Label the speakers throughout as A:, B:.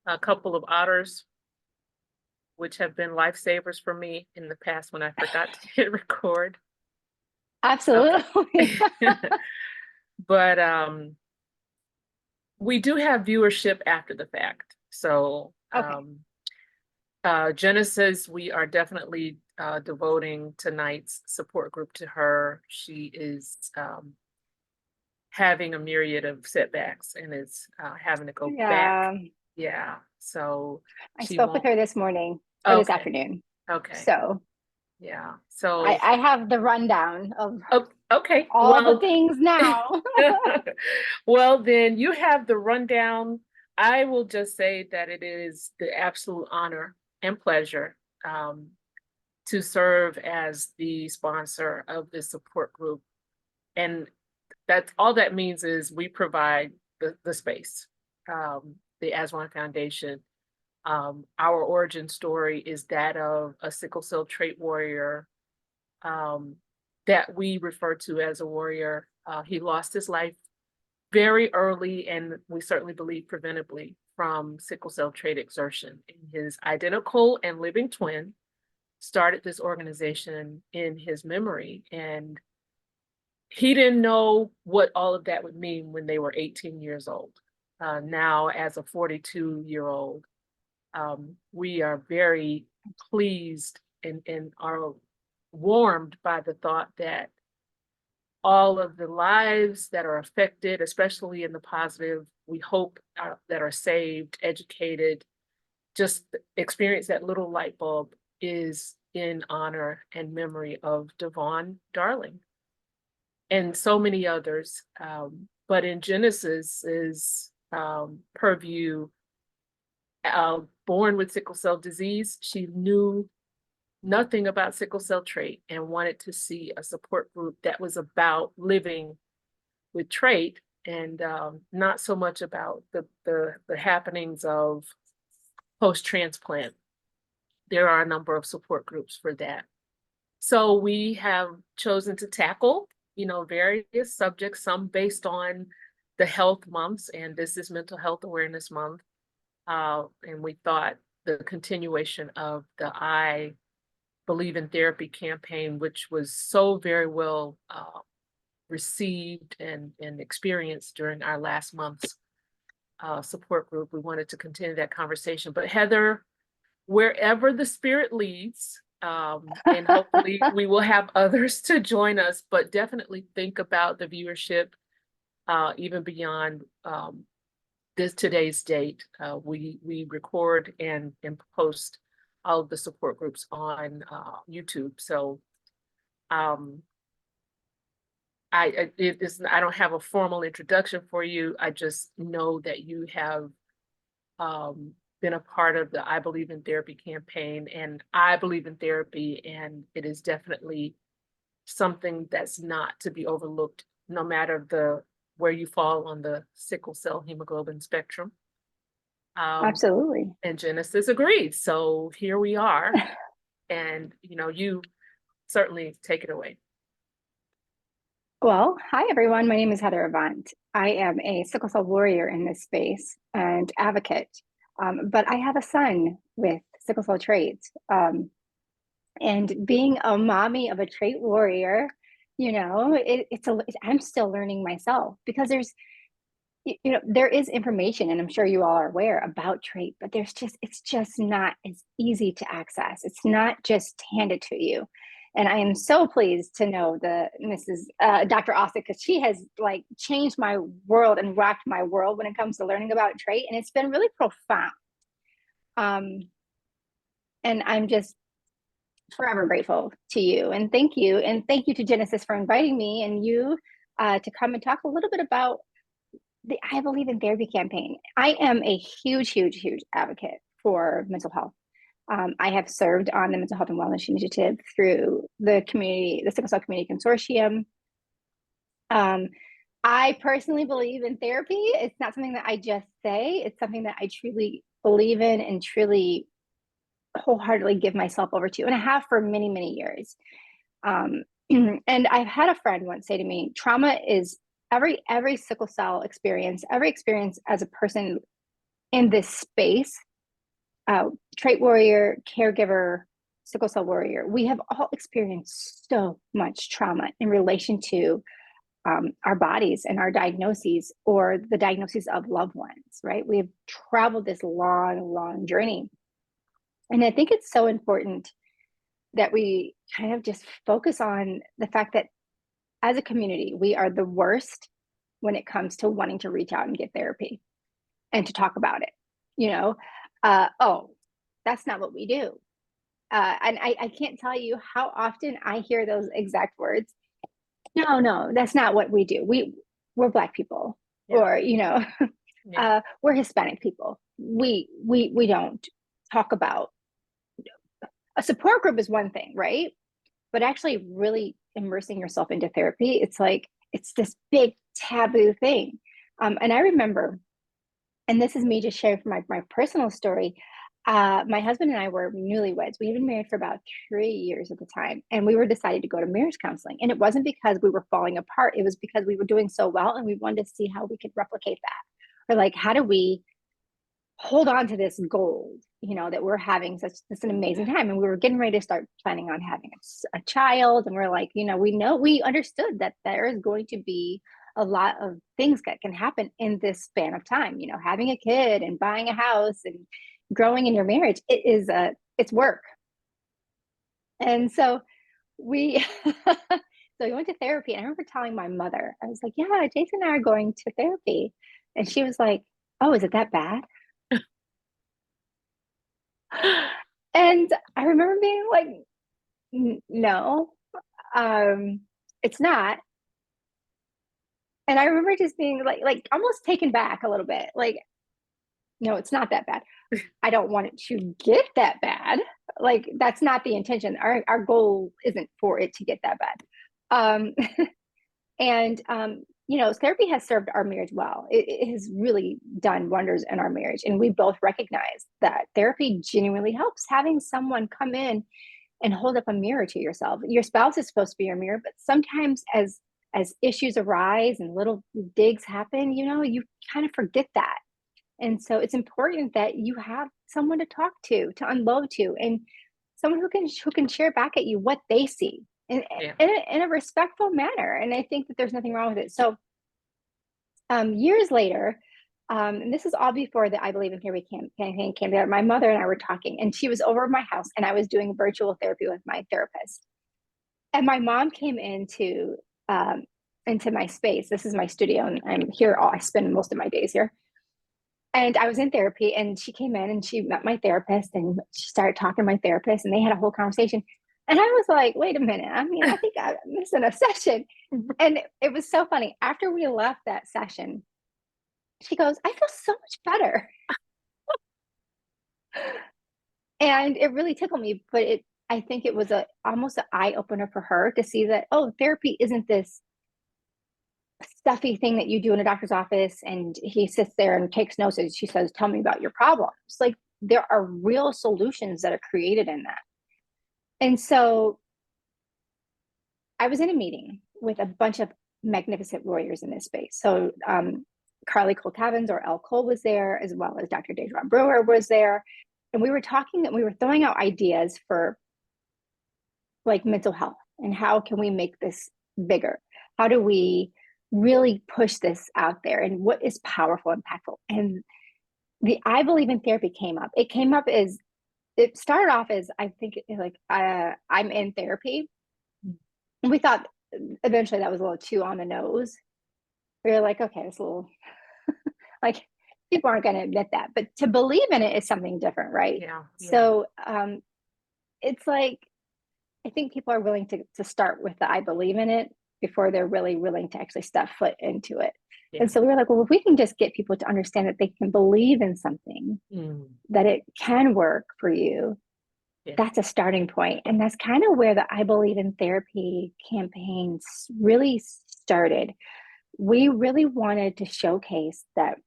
A: a couple of otters, which have been lifesavers for me in the past when I forgot to hit record.
B: Absolutely.
A: Okay. But we do have viewership after the fact. So
B: Okay.
A: Genesis, we are definitely devoting tonight's support group to her. She is having a myriad of setbacks and is having to go back.
B: Yeah.
A: Yeah. So
B: I
A: she
B: spoke with
A: won't.
B: her this morning or this
A: Okay.
B: afternoon.
A: Okay.
B: So
A: Yeah.
B: I,
A: So,
B: I have the rundown of
A: oh, okay.
B: all the
A: Well,
B: things now.
A: well, then you have the rundown. I will just say that it is the absolute honor and pleasure um, to serve as the sponsor of this support group. And that's all that means is we provide the space, the Aswan Foundation. Our origin story is that of a sickle cell trait warrior um, that we refer to as a warrior. He lost his life very early, and we certainly believe preventably from sickle cell trait exertion. And his identical and living twin started this organization in his memory, and he didn't know what all of that would mean when they were 18 years old. Now, as a 42-year-old, we are very pleased and are warmed by the thought that all of the lives that are affected, especially in the positive, we hope that are saved, educated, just experience that little light bulb is in honor and memory of Devon Darling and so many others. But in Genesis's purview, born with sickle cell disease, she knew nothing about sickle cell trait and wanted to see a support group that was about living with trait and not so much about the happenings of post transplant. There are a number of support groups for that. So we have chosen to tackle, various subjects, some based on the health months, and this is Mental Health Awareness Month. And we thought the continuation of the I Believe in Therapy campaign, which was so very well received and experienced during our last month's support group. We wanted to continue that conversation. But Heather, wherever the spirit leads, and hopefully we will have others to join us, but definitely think about the viewership even beyond this today's date. We record and post all of the support groups on YouTube. So um, I don't have a formal introduction for you. I just know that you have been a part of the I Believe in Therapy campaign, and I believe in therapy, and it is definitely something that's not to be overlooked, no matter the where you fall on the sickle cell hemoglobin spectrum. Um,
B: Absolutely.
A: and Genesis agreed. So here we are, and you certainly take it away.
B: Well, hi everyone. My name is Heather Avant. I am a sickle cell warrior in this space and advocate. But I have a son with sickle cell traits. And being a mommy of a trait warrior, I'm still learning myself because there is information, and I'm sure you all are aware about trait, but it's just not as easy to access. It's not just handed to you. And I am so pleased to know the Mrs. Dr. Austin, because she has like changed my world and rocked my world when it comes to learning about trait, and it's been really profound. Um, and I'm just forever grateful to you, and thank you to Genesis for inviting me and you to come and talk a little bit about the I Believe in Therapy campaign. I am a huge, huge, huge advocate for mental health. I have served on the Mental Health and Wellness Initiative through the Sickle Cell Community Consortium. Um, I personally believe in therapy. It's not something that I just say, it's something that I truly believe in and truly wholeheartedly give myself over to, and I have for many, many years. Um, and I've had a friend once say to me, trauma is every sickle cell experience, every experience as a person in this space, trait warrior, caregiver, sickle cell warrior, we have all experienced so much trauma in relation to our bodies and our diagnoses or the diagnoses of loved ones, right? We have traveled this long, long journey. And I think it's so important that we kind of just focus on the fact that as a community, we are the worst when it comes to wanting to reach out and get therapy and to talk about it. You know, oh, that's not what we do. And I can't tell you how often I hear those exact words. No, no, that's not what we do. We're Black people,
A: Yeah.
B: or
A: Yeah.
B: we're Hispanic people. We don't talk about a support group is one thing, right? But actually, really immersing yourself into therapy, it's like it's this big taboo thing. And I remember, and this is me just sharing from my personal story. My husband and I were newlyweds. We had been married for about 3 years at the time, and we were decided to go to marriage counseling. And it wasn't because we were falling apart; it was because we were doing so well, and we wanted to see how we could replicate that, or like how do we hold on to this gold, that we're having such this an amazing time, and we were getting ready to start planning on having a child, and we're like, we understood that there is going to be a lot of things that can happen in this span of time. Having a kid and buying a house and growing in your marriage, it's work. And so we so we went to therapy, and I remember telling my mother, I was like, yeah, Jason and I are going to therapy. And she was like, oh, is it that bad? And I remember being like, no, um, it's not. And I remember just being like almost taken back a little bit. Like, no, it's not that bad. I don't want it to get that bad. Like, that's not the intention. Our goal isn't for it to get that bad. Um, and therapy has served our marriage well. It has really done wonders in our marriage, and we both recognize that therapy genuinely helps. Having someone come in and hold up a mirror to yourself. Your spouse is supposed to be your mirror, but sometimes as issues arise and little digs happen, you kind of forget that. And so it's important that you have someone to talk to unload to, and someone who can share back at you what they see in
A: Yeah.
B: in a respectful manner. And I think that there's nothing wrong with it. So years later, and this is all before the I Believe in Therapy campaign came together, my mother and I were talking, and she was over at my house, and I was doing virtual therapy with my therapist. And my mom came into my space. This is my studio, and I'm here. I spend most of my days here. And I was in therapy, and she came in and she met my therapist, and she started talking to my therapist, and they had a whole conversation. And I was like, wait a minute. I mean, I think I'm missing a session. And it was so funny. After we left that session, she goes, I feel so much better. And it really tickled me, but I think it was almost an eye opener for her to see that, oh, therapy isn't this stuffy thing that you do in a doctor's office and he sits there and takes notes and she says, tell me about your problems. Like, there are real solutions that are created in that. And so I was in a meeting with a bunch of magnificent warriors in this space. So Carly Cole Cavins, or Elle Cole, was there, as well as Dr. Deja Brewer was there. And we were talking and we were throwing out ideas for like mental health and how can we make this bigger? How do we really push this out there, and what is powerful, impactful? And the I Believe in Therapy came up. It started off as, I think, like I'm in therapy. And we thought eventually that was a little too on the nose. We were like, okay, it's a little like people aren't going to admit that, but to believe in it is something different, right?
A: Yeah. Yeah.
B: So it's like I think people are willing to start with the I believe in it before they're really willing to actually step foot into it.
A: Yeah.
B: And so we were like, well, if we can just get people to understand that they can believe in something, that it can work for you,
A: Yeah.
B: that's a starting point. And that's kind of where the I Believe in Therapy campaigns really started. We really wanted to showcase that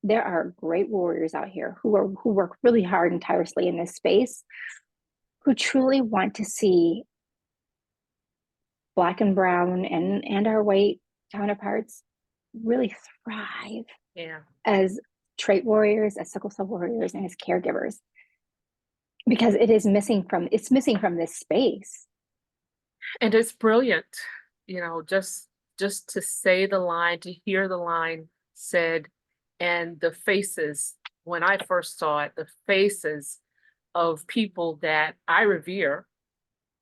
B: there are great warriors out here who work really hard and tirelessly in this space, who truly want to see Black and brown and our white counterparts really thrive
A: Yeah.
B: as trait warriors, as sickle cell warriors, and as caregivers, because it's missing from this space.
A: And it's brilliant, just to say the line, to hear the line said, and the faces, when I first saw it, the faces of people that I revere,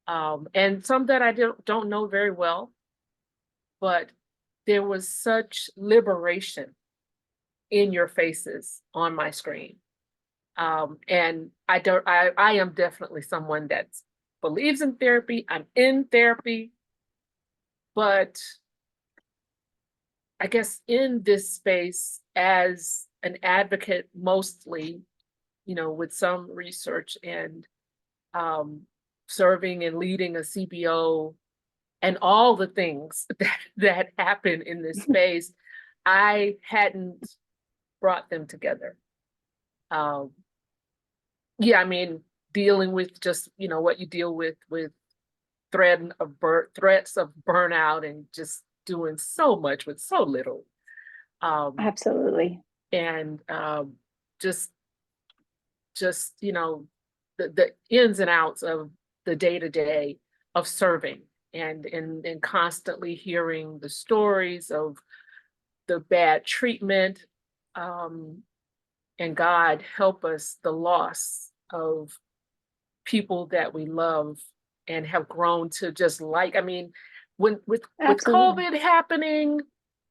A: and some that I don't know very well, but there was such liberation in your faces on my screen. And I am definitely someone that believes in therapy. I'm in therapy, but I guess in this space as an advocate, mostly, with some research and um, serving and leading a CBO and all the things that happen in this space, I hadn't brought them together. Um, yeah, I mean, dealing with just, what you deal with threats of burnout and just doing so much with so little. Um,
B: Absolutely.
A: and just the ins and outs of the day to day of serving and constantly hearing the stories of the bad treatment, um, and God help us, the loss of people that we love and have grown to just like. I mean, when with
B: Absolutely.
A: COVID happening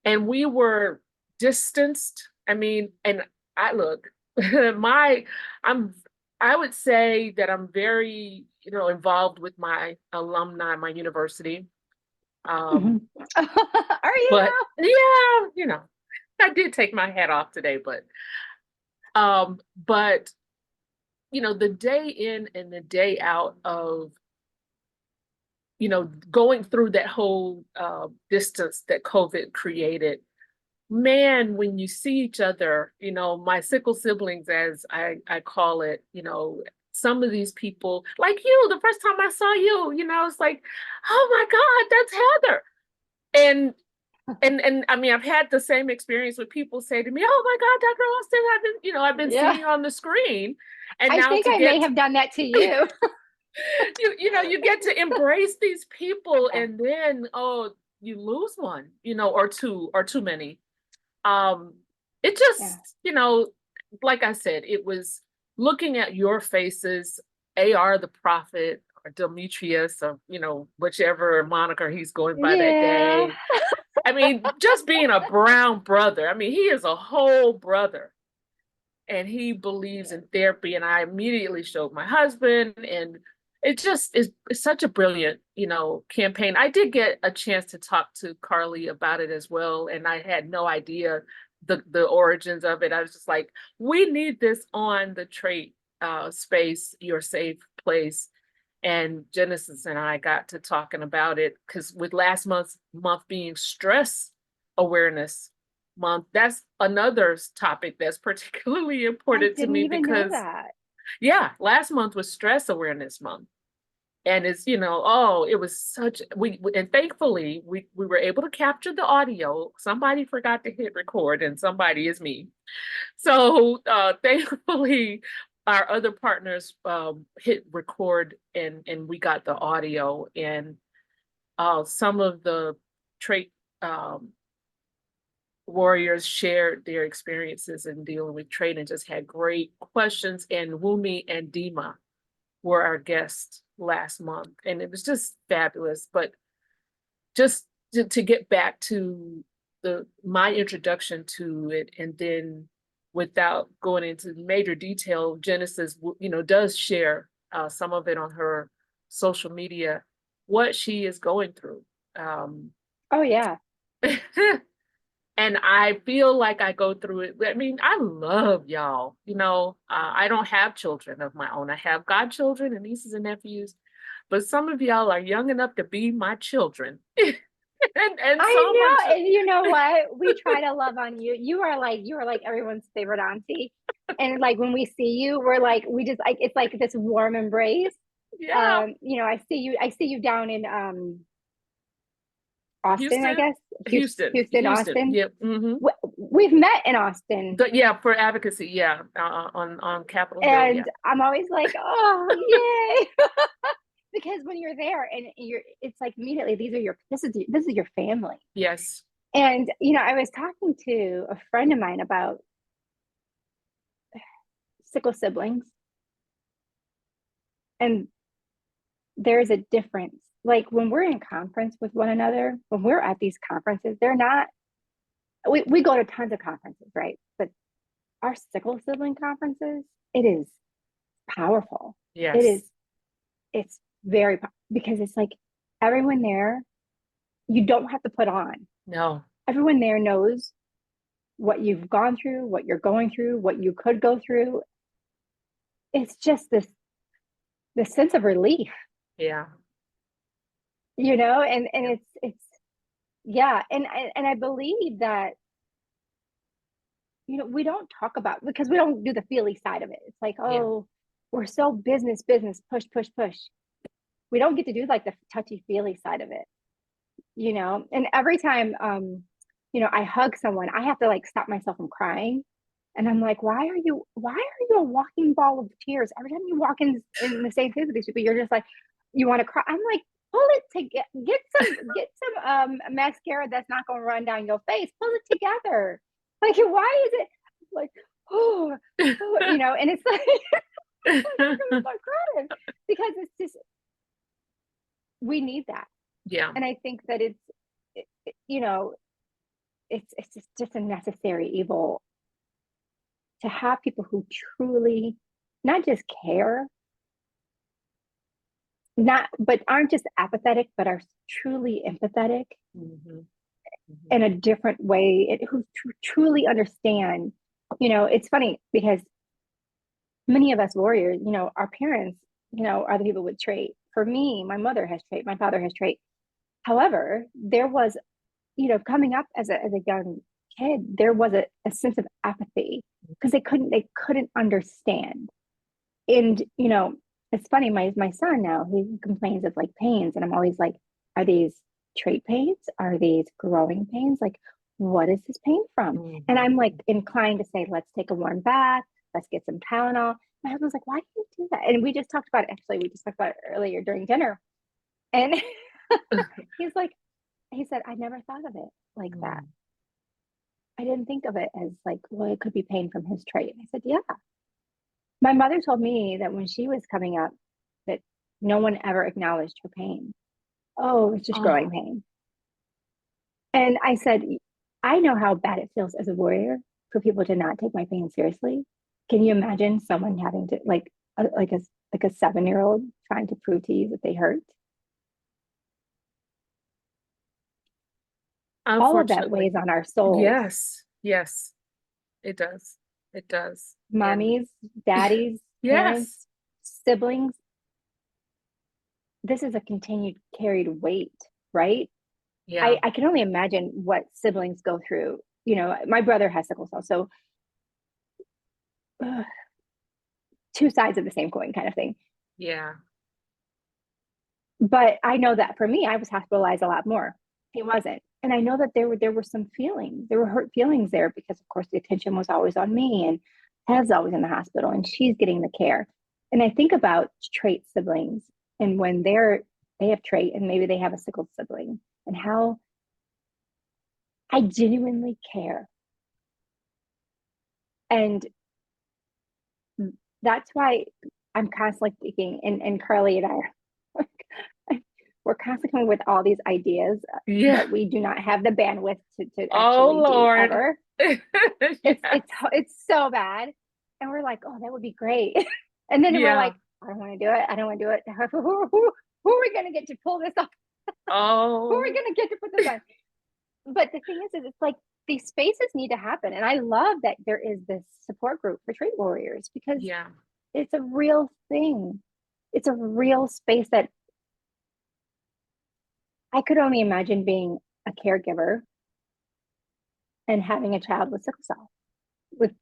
A: and we were distanced, I mean, and I look, my I'm I would say that I'm very, involved with my alumni, my university.
B: Hmm.
A: Um,
B: Are you
A: but
B: now?
A: yeah, I did take my hat off today, but the day in and the day out of going through that whole distance that COVID created, man, when you see each other, my sickle siblings, as I call it, some of these people, like you, the first time I saw you, it's like, oh my God, that's Heather. And I mean, I've had the same experience with people say to me, "Oh my God, Dr. Austin, I've been
B: Yeah.
A: seeing you on the screen," and
B: I
A: now
B: think
A: to
B: I may
A: get
B: have done that to you.
A: you get to embrace these people, and then you lose one, or two, or too many. um it
B: Yeah.
A: just, like I said, it was looking at your faces, AR the prophet, or Demetrius, or whichever moniker he's going by that
B: Yeah.
A: day. I mean, just being a brown brother, I mean, he is a whole brother, and he believes in therapy. And I immediately showed my husband, and it just is it's such a brilliant, campaign. I did get a chance to talk to Carly about it as well, and I had no idea the origins of it. I was just like, we need this on the trait space, your safe place. And Genesis and I got to talking about it because with last month being stress awareness month, that's another topic that's particularly
B: I
A: important to
B: didn't
A: me
B: even know
A: because,
B: that.
A: yeah, last month was stress awareness month. And it's, it was such, and thankfully we were able to capture the audio. Somebody forgot to hit record, and somebody is me. So thankfully, our other partners hit record, and we got the audio. And some of the trait warriors shared their experiences in dealing with trade and just had great questions. And Wumi and Dima were our guests last month, and it was just fabulous. But just to get back to my introduction to it, and then without going into major detail, Genesis, does share some of it on her social media, what she is going through. Um,
B: Oh yeah.
A: and I feel like I go through it. I mean, I love y'all. I don't have children of my own. I have godchildren and nieces and nephews, but some of y'all are young enough to be my children. and so
B: I
A: much.
B: know. And you know what? We try to love on you. You are like everyone's favorite auntie. And like when we see you, we're like, we just like it's like this warm embrace.
A: Yeah.
B: I see you down in Austin, I
A: Houston,
B: guess.
A: Houston,
B: Houston,
A: Houston.
B: Austin.
A: Yep. Mm-hmm.
B: We've met in Austin.
A: But yeah, for advocacy, yeah, on Capitol Hill, yeah.
B: And I'm always like, oh, yay. Because when you're there and it's like immediately, this is your family.
A: Yes.
B: And, I was talking to a friend of mine about sickle siblings, and there's a difference. Like when we're in conference with one another, when we're at these conferences, we go to tons of conferences, right? But our sickle sibling conferences, it is powerful.
A: Yes.
B: It's very, because it's like everyone there, you don't have to put on.
A: No.
B: Everyone there knows what you've gone through, what you're going through, what you could go through. It's just this sense of relief,
A: Yeah.
B: and
A: Yeah.
B: it's yeah, and I believe that we don't talk about, because we don't do the feely side of it. It's like,
A: Yeah.
B: oh, we're so business, push, push, push. We don't get to do like the touchy feely side of it, And every time, I hug someone, I have to like stop myself from crying. And I'm like, why are you a walking ball of tears? Every time you walk in the same place with these people, you're just like, you want to cry. I'm like, pull it to get some mascara that's not going to run down your face. Pull it together. Like, why is it like, oh, and it's like, I'm start crying because it's just, we need that.
A: Yeah.
B: And I think that it, you know, it's just a necessary evil to have people who truly not just care, not but aren't just apathetic, but are truly empathetic
A: Mm-hmm. Mm-hmm.
B: in a different way, who truly understand. It's funny because many of us warriors, our parents, are the people with trait. For me, my mother has trait, my father has trait. However, there was, coming up as a young kid, there was a sense of apathy because they couldn't understand. And it's funny, my son now, he complains of like pains, and I'm always like, are these trait pains? Are these growing pains? Like, what is this pain from? And I'm like
A: Mm-hmm.
B: inclined to say, let's take a warm bath, let's get some Tylenol. My husband's like, why do you do that? And we just talked about it earlier during dinner. And he's like, he said, I never thought of it like that. I didn't think of it as like, well, it could be pain from his trait. And I said, yeah. My mother told me that when she was coming up, that no one ever acknowledged her pain. Oh, it's just growing
A: Oh,
B: pain. And I said, I know how bad it feels as a warrior for people to not take my pain seriously. Can you imagine someone having to like a 7-year-old trying to prove to you that they hurt? All of that
A: unfortunately.
B: weighs on our souls.
A: Yes. Yes, it does. It does. And
B: Mommies, daddies, parents,
A: yes.
B: siblings. This is a continued carried weight, right?
A: Yeah.
B: I can only imagine what siblings go through. My brother has sickle cell, so uh, two sides of the same coin kind of thing.
A: Yeah.
B: But I know that for me, I was hospitalized a lot more. He wasn't. And I know that there were some feelings, there were hurt feelings there because of course the attention was always on me, and Ted's always in the hospital and she's getting the care. And I think about trait siblings, and when they have trait and maybe they have a sickle sibling, and how I genuinely care. And that's why I'm constantly thinking, and Carly and I we're constantly coming with all these ideas
A: Yeah.
B: that we do not have the bandwidth to
A: Oh
B: actually do
A: Lord.
B: ever. It's
A: Yes.
B: it's it's so bad, and we're like, oh, that would be great. And then we're
A: Yeah.
B: like, I don't want to do it. I don't want to do it. Who are we gonna get to pull this off? Who are we
A: Oh.
B: gonna get to put this on? But the thing is it's like these spaces need to happen, and I love that there is this support group for trait warriors because
A: Yeah.
B: it's a real thing. It's a real space that I could only imagine being a caregiver and having a child with sickle cell. With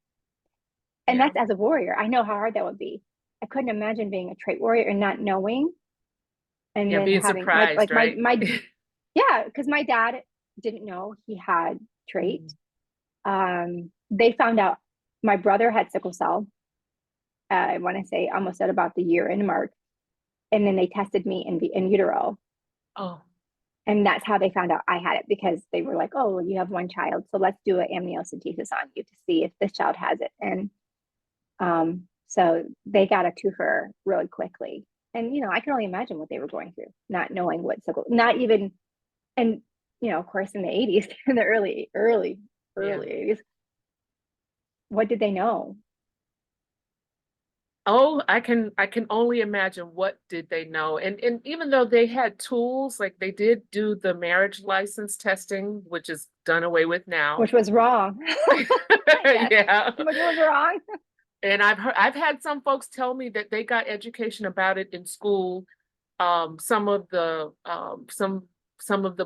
B: And
A: Yeah.
B: that's as a warrior. I know how hard that would be. I couldn't imagine being a trait warrior and not knowing, and
A: Yeah.
B: then
A: Being
B: having my
A: surprised,
B: like
A: right?
B: my Yeah, because my dad didn't know he had trait.
A: Mhm.
B: They found out my brother had sickle cell. I want to say almost at about the year in March, and then they tested me in utero,
A: Oh,
B: and that's how they found out I had it because they were like, "Oh, you have one child, so let's do an amniocentesis on you to see if this child has it." And so they got a twofer really quickly, and I can only imagine what they were going through, not knowing what sickle, not even, and of course, in the '80s, in the
A: yeah.
B: early '80s, what did they know?
A: Oh, I can only imagine what did they know. And even though they had tools, like they did do the marriage license testing, which is done away with now.
B: Which was wrong. Yes,
A: Yeah.
B: which was wrong.
A: And I've had some folks tell me that they got education about it in school. Some of the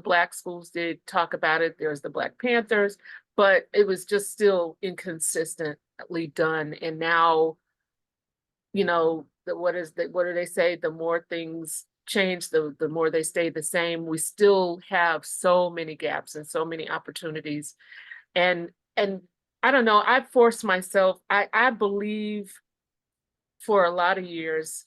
A: Black schools did talk about it. There's the Black Panthers, but it was just still inconsistently done. And now, what do they say? The more things change, the more they stay the same. We still have so many gaps and so many opportunities. And I don't know, I forced myself, I believe for a lot of years,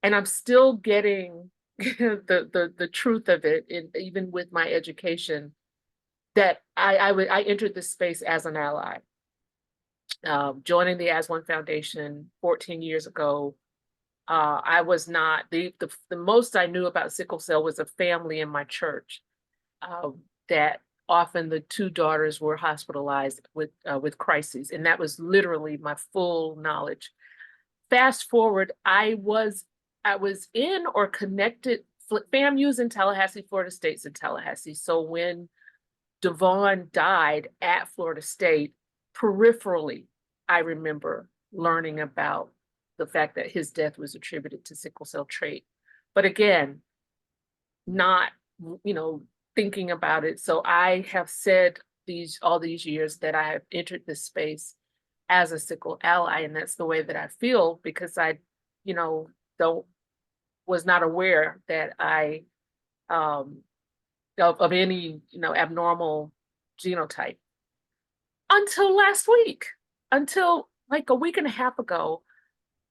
A: and I'm still getting the truth of it, in even with my education, that I entered this space as an ally. Joining the As One Foundation 14 years ago, I was not the most I knew about sickle cell was a family in my church, that often the two daughters were hospitalized with crises, and that was literally my full knowledge. Fast forward, I was in or connected. FAMU's in Tallahassee, Florida State's in Tallahassee. So when Devon died at Florida State, peripherally, I remember learning about the fact that his death was attributed to sickle cell trait. But again, not, you know, thinking about it. So I have said all these years that I have entered this space as a sickle ally, and that's the way that I feel because I, you know, don't was not aware that I um of any, abnormal genotype until last week, until like a week and a half ago.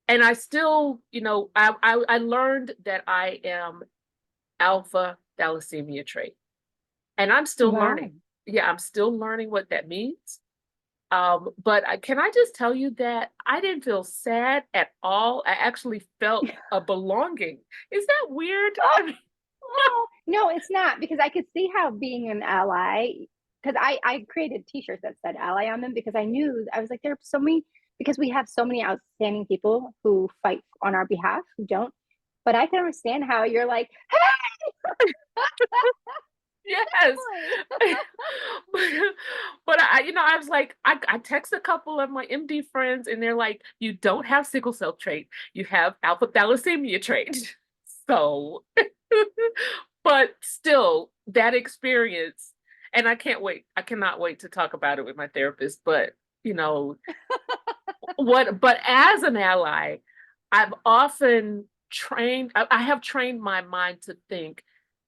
A: And I still, I learned that I am alpha thalassemia trait. And I'm still
B: Wow.
A: learning. Yeah, I'm still learning what that means. But can I just tell you that I didn't feel sad at all. I actually felt a belonging. Is that weird?
B: Oh,
A: I mean,
B: oh, no, it's not because I could see how being an ally, because I created t-shirts that said ally on them because I knew I was like, there are so many, because we have so many outstanding people who fight on our behalf who don't. But I can understand how you're like,
A: yes. But, but I was like, I text a couple of my MD friends, and they're like, you don't have sickle cell trait, you have alpha thalassemia trait. So, but still, that experience, and I can't wait. I cannot wait to talk about it with my therapist. But you know, but as an ally, I've often I have trained my mind to think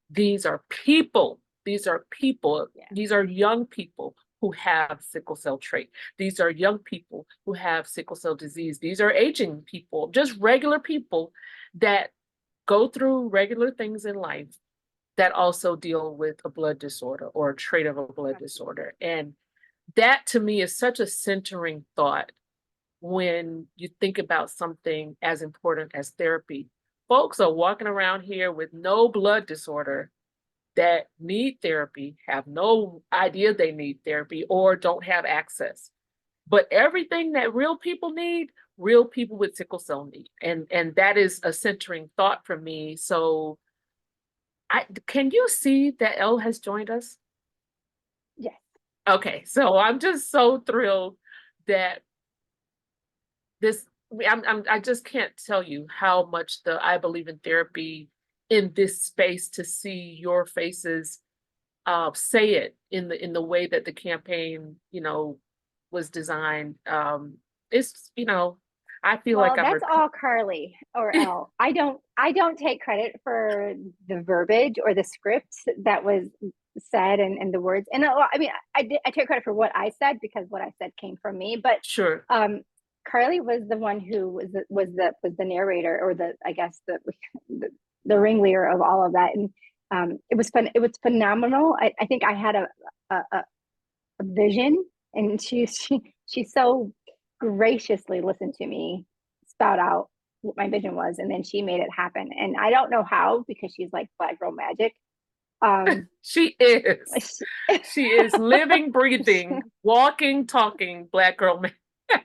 A: these are people. These are people.
B: yeah,
A: These are young people who have sickle cell trait. These are young people who have sickle cell disease. These are aging people, just regular people that go through regular things in life that also deal with a blood disorder or a trait of a blood disorder. And that to me is such a centering thought when you think about something as important as therapy. Folks are walking around here with no blood disorder that need therapy, have no idea they need therapy, or don't have access. But everything that real people need, real people with sickle cell need. And that is a centering thought for me. So I can you see that Elle has joined us?
B: yes,
A: Okay, so I'm just so thrilled that this I just can't tell you how much the I believe in therapy in this space to see your faces say it in the way that the campaign, was designed. It's I feel like
B: Well,
A: I'm
B: that's all Carly or Elle. I don't take credit for the verbiage or the script that was said and the words. And I mean, I take credit for what I said because what I said came from me. But
A: sure.
B: um, Carly was the one who was the narrator or the I guess the ringleader of all of that. And it was fun. It was phenomenal. I think I had a vision, and she so graciously listened to me spout out what my vision was, and then she made it happen. And I don't know how, because she's like black girl magic. um
A: She is.
B: she,
A: She is living, breathing, walking, talking Black girl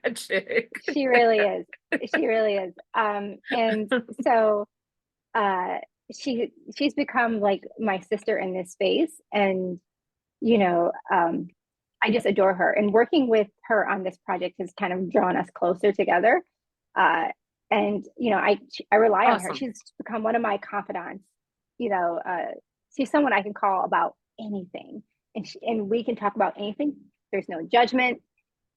A: magic.
B: she really is, she really is. And so uh she's become like my sister in this space. And you know, I just adore her. And working with her on this project has kind of drawn us closer together. Uh, and you know, I rely on her.
A: Awesome.
B: She's become one of my confidants. You know, she's someone I can call about anything, and we can talk about anything. There's no judgment.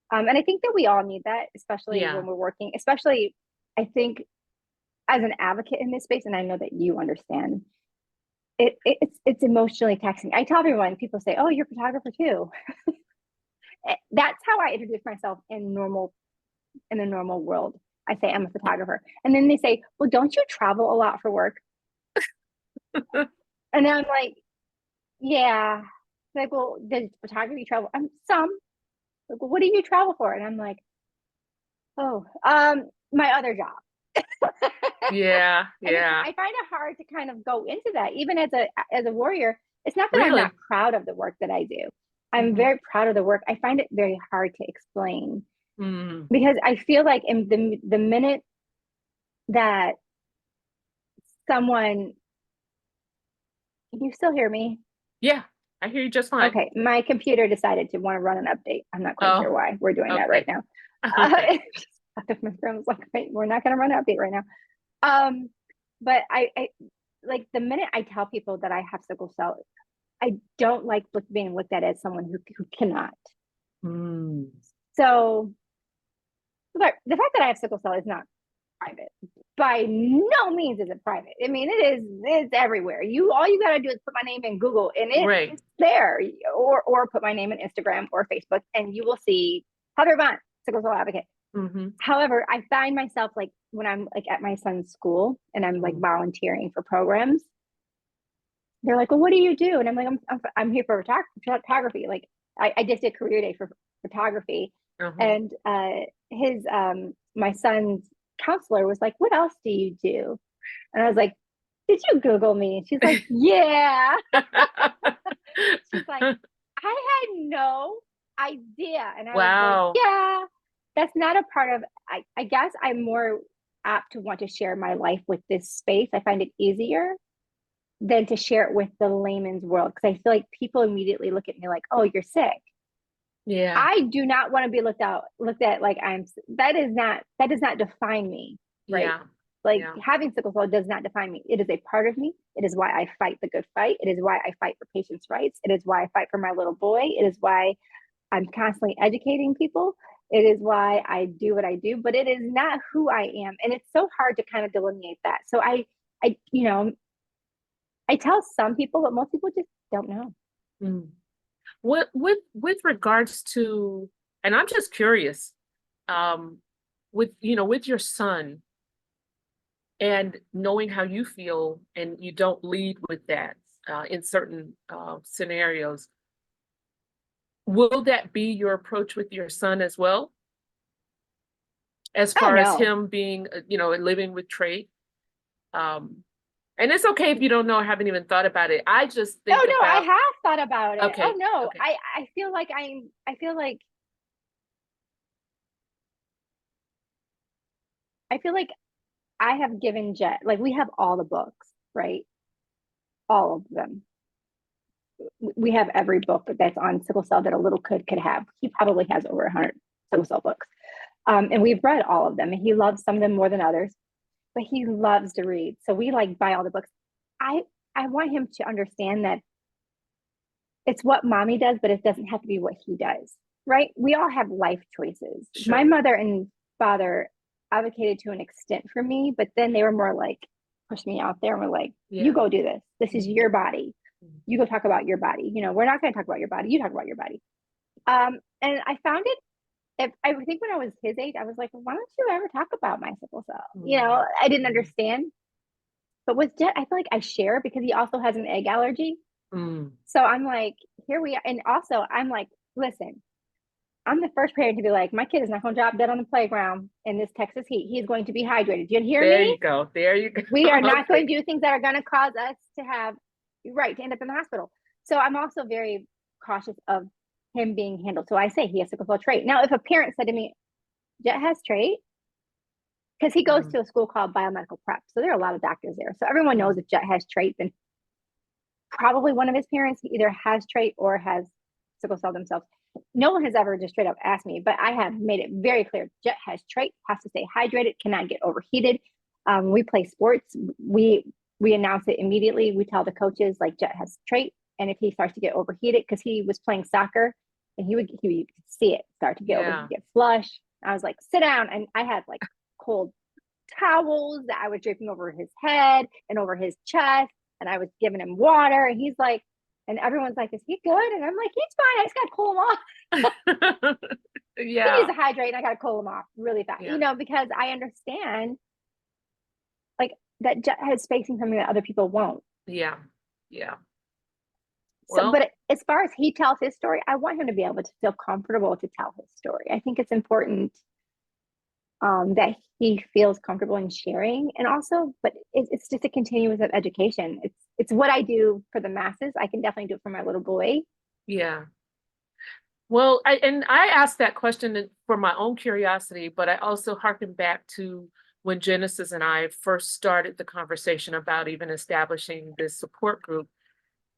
B: And I think that we all need that, especially
A: Yeah.
B: when we're working. Especially, I think as an advocate in this space, and I know that you understand. It's emotionally taxing. I tell everyone, people say, "Oh, you're a photographer too." That's how I introduce myself in the normal world. I say I'm a photographer, and then they say, "Well, don't you travel a lot for work?" And then I'm like, "Yeah." Like, well, does photography travel? Some. Like, well, what do you travel for? And I'm like, "Oh, my other job."
A: Yeah.
B: And
A: Yeah.
B: I find it hard to kind of go into that, even as a warrior. It's not that I'm not
A: Really.
B: proud of the work that I do. I'm
A: Hmm.
B: very proud of the work. I find it very hard to explain
A: Mm.
B: because I feel like in the minute that someone, can you still hear me?
A: Yeah. I hear you just fine.
B: Okay, my computer decided to want to run an update. I'm not quite
A: Oh,
B: sure why we're doing that right
A: okay.
B: now.
A: Okay.
B: My friend was like, "Wait, we're not going to run an update right now." Um, but I like the minute I tell people that I have sickle cell, I don't like being looked at as someone who cannot.
A: Mm.
B: So, but the fact that I have sickle cell is not private. By no means is it private. I mean, it's everywhere. All you gotta do is put my name in Google and
A: Right.
B: it's there. Or put my name in Instagram or Facebook and you will see Heather Avant, sickle cell advocate.
A: Hmm.
B: However, I find myself like when I'm like at my son's school and I'm like
A: Mm.
B: volunteering for programs, they're like, "Well, what do you do?" And I'm like, I'm here for photography. Like I just did career day for photography.
A: Uh-huh.
B: And his my son's counselor was like, "What else do you do?" And I was like, "Did you Google me?" And she's like, "Yeah." She's like, "I had no idea." And I was like,
A: Wow.
B: "Yeah, that's not a part of, I guess I'm more apt to want to share my life with this space. I find it easier than to share it with the layman's world because I feel like people immediately look at me like, "Oh, you're sick."
A: Yeah.
B: I do not want to be looked at like that does not define me, right?
A: Yeah.
B: Like
A: Yeah.
B: having sickle cell does not define me. It is a part of me. It is why I fight the good fight. It is why I fight for patients' rights. It is why I fight for my little boy. It is why I'm constantly educating people. It is why I do what I do, but it is not who I am. And it's so hard to kind of delineate that. So I tell some people, but most people just don't know.
A: Mm. With regards to, and I'm just curious, um, with your son and knowing how you feel, and you don't lead with that in certain scenarios, will that be your approach with your son as well, as
B: Oh
A: far as
B: no.
A: him being, and living with trait? Um, and it's okay if you don't know, I haven't even thought about it. I just think
B: Oh no, I
A: about,
B: have thought about it. Oh
A: okay,
B: no.
A: okay,
B: I feel like I have given Jet, like we have all the books, right? All of them. We have every book that's on sickle cell that a little kid could have. He probably has over 100 sickle cell books. And we've read all of them. And he loves some of them more than others, but he loves to read. So we like buy all the books. I I want him to understand that it's what mommy does, but it doesn't have to be what he does. Right? We all have life choices. My
A: sure.
B: mother and father advocated to an extent for me, but then they were more like, push me out there and were like, you
A: Yeah.
B: go do this. This is your body.
A: Mhm.
B: You go talk about your body. You know, we're not going to talk about your body. You talk about your body. And I found it, if, I think when I was his age, I was like, why don't you ever talk about my sickle cell? You know, I didn't understand. But with Jet, I feel like I share because he also has an egg allergy.
A: Mm.
B: So I'm like, here we are. And also, I'm like, listen, I'm the first parent to be like, my kid is not going to drop dead on the playground in this Texas heat. He is going to be hydrated. You hear
A: There
B: me?
A: you go. There you go.
B: We are not
A: Okay.
B: going to do things that are going to cause us to have, right, to end up in the hospital. So I'm also very cautious of him being handled. So I say he has sickle cell trait. Now, if a parent said to me, Jet has trait, because he goes
A: Mm.
B: to a school called biomedical prep. So there are a lot of doctors there. So everyone knows if Jet has trait, then probably one of his parents either has trait or has sickle cell themselves. No one has ever just straight up asked me, but I have made it very clear. Jet has trait, has to stay hydrated, cannot get overheated. We play sports. We announce it immediately. We tell the coaches like Jet has trait, and if he starts to get overheated, because he was playing soccer, and he would see it start to get over,
A: Yeah.
B: get flush. I was like, sit down, and I had like cold towels that I was draping over his head and over his chest, and I was giving him water, and he's like, and everyone's like, is he good? And I'm like, he's fine. I just gotta cool him off. He needs
A: Yeah.
B: to hydrate, and I gotta cool him off really fast,
A: Yeah.
B: because I understand like that Jet is facing something that other people won't.
A: Yeah. Yeah.
B: So,
A: Well,
B: but as far as he tells his story, I want him to be able to feel comfortable to tell his story. I think it's important that he feels comfortable in sharing, and also, but it's just a continuous of education. It's what I do for the masses. I can definitely do it for my little boy.
A: yeah. Well, I asked that question for my own curiosity, but I also harken back to when Genesis and I first started the conversation about even establishing this support group.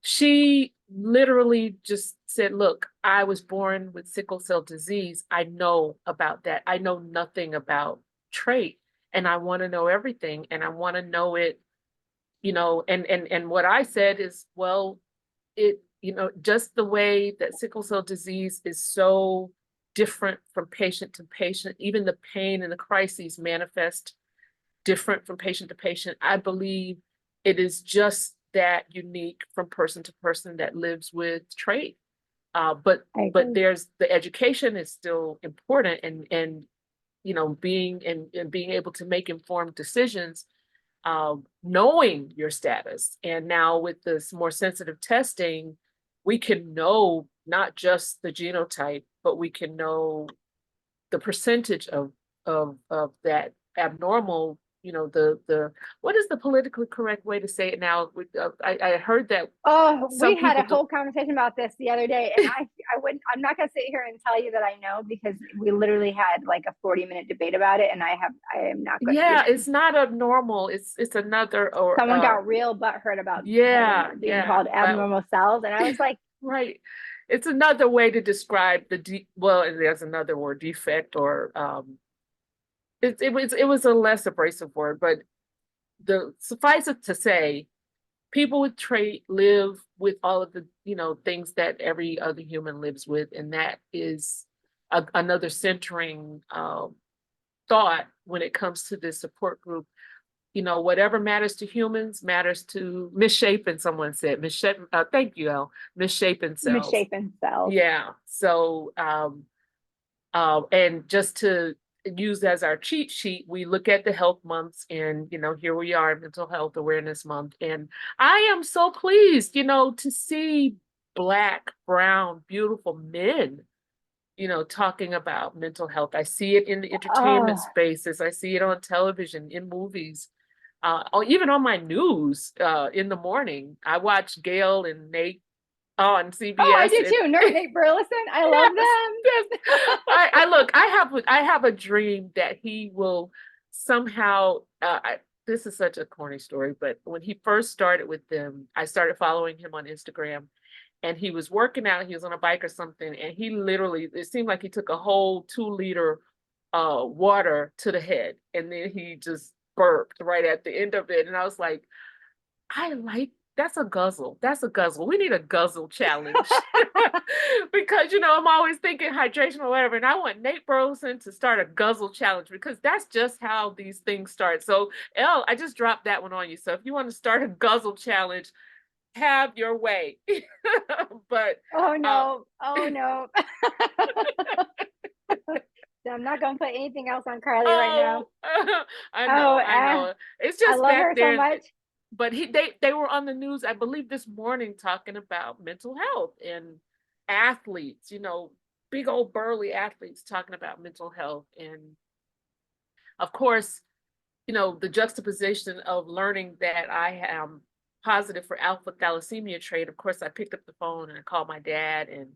A: She literally just said, look, I was born with sickle cell disease. I know about that. I know nothing about trait, and I want to know everything, and I want to know it, and what I said is, well, just the way that sickle cell disease is so different from patient to patient, even the pain and the crises manifest different from patient to patient. I believe it is just that unique from person to person that lives with trait.
B: I
A: But
B: agree.
A: there's the education is still important, and being able to make informed decisions, knowing your status. And now with this more sensitive testing, we can know not just the genotype, but we can know the percentage of that abnormal, the what is the politically correct way to say it now? I heard that
B: Oh,
A: some
B: we had a
A: people do.
B: whole conversation about this the other day, and I wouldn't. I'm not gonna sit here and tell you that I know, because we literally had like a 40-minute debate about it, and I am not going.
A: Yeah, it's not abnormal. It's another or
B: Someone got real butthurt about having
A: yeah,
B: being
A: yeah.
B: called abnormal cells, and I was like,
A: Right. It's another way to describe well, and there's another word, defect, or it was a less abrasive word, but the suffice it to say, people with trait live with all of the, things that every other human lives with, and that is another centering thought when it comes to this support group. Whatever matters to humans matters to misshapen, someone said. Misshapen, thank you, El. Misshapen cells.
B: misshapen cells.
A: Yeah. So, and just to use as our cheat sheet, we look at the health months, and, here we are, Mental Health Awareness Month. And I am so pleased, to see Black, brown, beautiful men, talking about mental health. I see it in the entertainment
B: Oh,
A: spaces. I see it on television, in movies, or even on my news in the morning. I watch Gail and Nate on
B: oh, I
A: CBS,
B: do
A: and
B: too. Nate Burleson, I love
A: yes, yes.
B: them.
A: I look. I have a dream that he will somehow. This is such a corny story, but when he first started with them, I started following him on Instagram, and he was working out. He was on a bike or something, and he literally, it seemed like he took a whole 2 liter water to the head, and then he just burped right at the end of it, and I was like, I like that's a guzzle. That's a guzzle. We need a guzzle challenge. Because, I'm always thinking hydration or whatever. And I want Nate Burleson to start a guzzle challenge because that's just how these things start. So, Elle, I just dropped that one on you. So if you want to start a guzzle challenge, have your way. But
B: Oh no, oh no. I'm not gonna put anything else on Carly right now.
A: I
B: Oh,
A: know, I know. It's
B: I
A: just
B: love
A: back
B: her so
A: there.
B: much.
A: But they were on the news, I believe, this morning talking about mental health and athletes, big old burly athletes talking about mental health. And of course, the juxtaposition of learning that I am positive for alpha thalassemia trait. Of course, I picked up the phone and I called my dad, and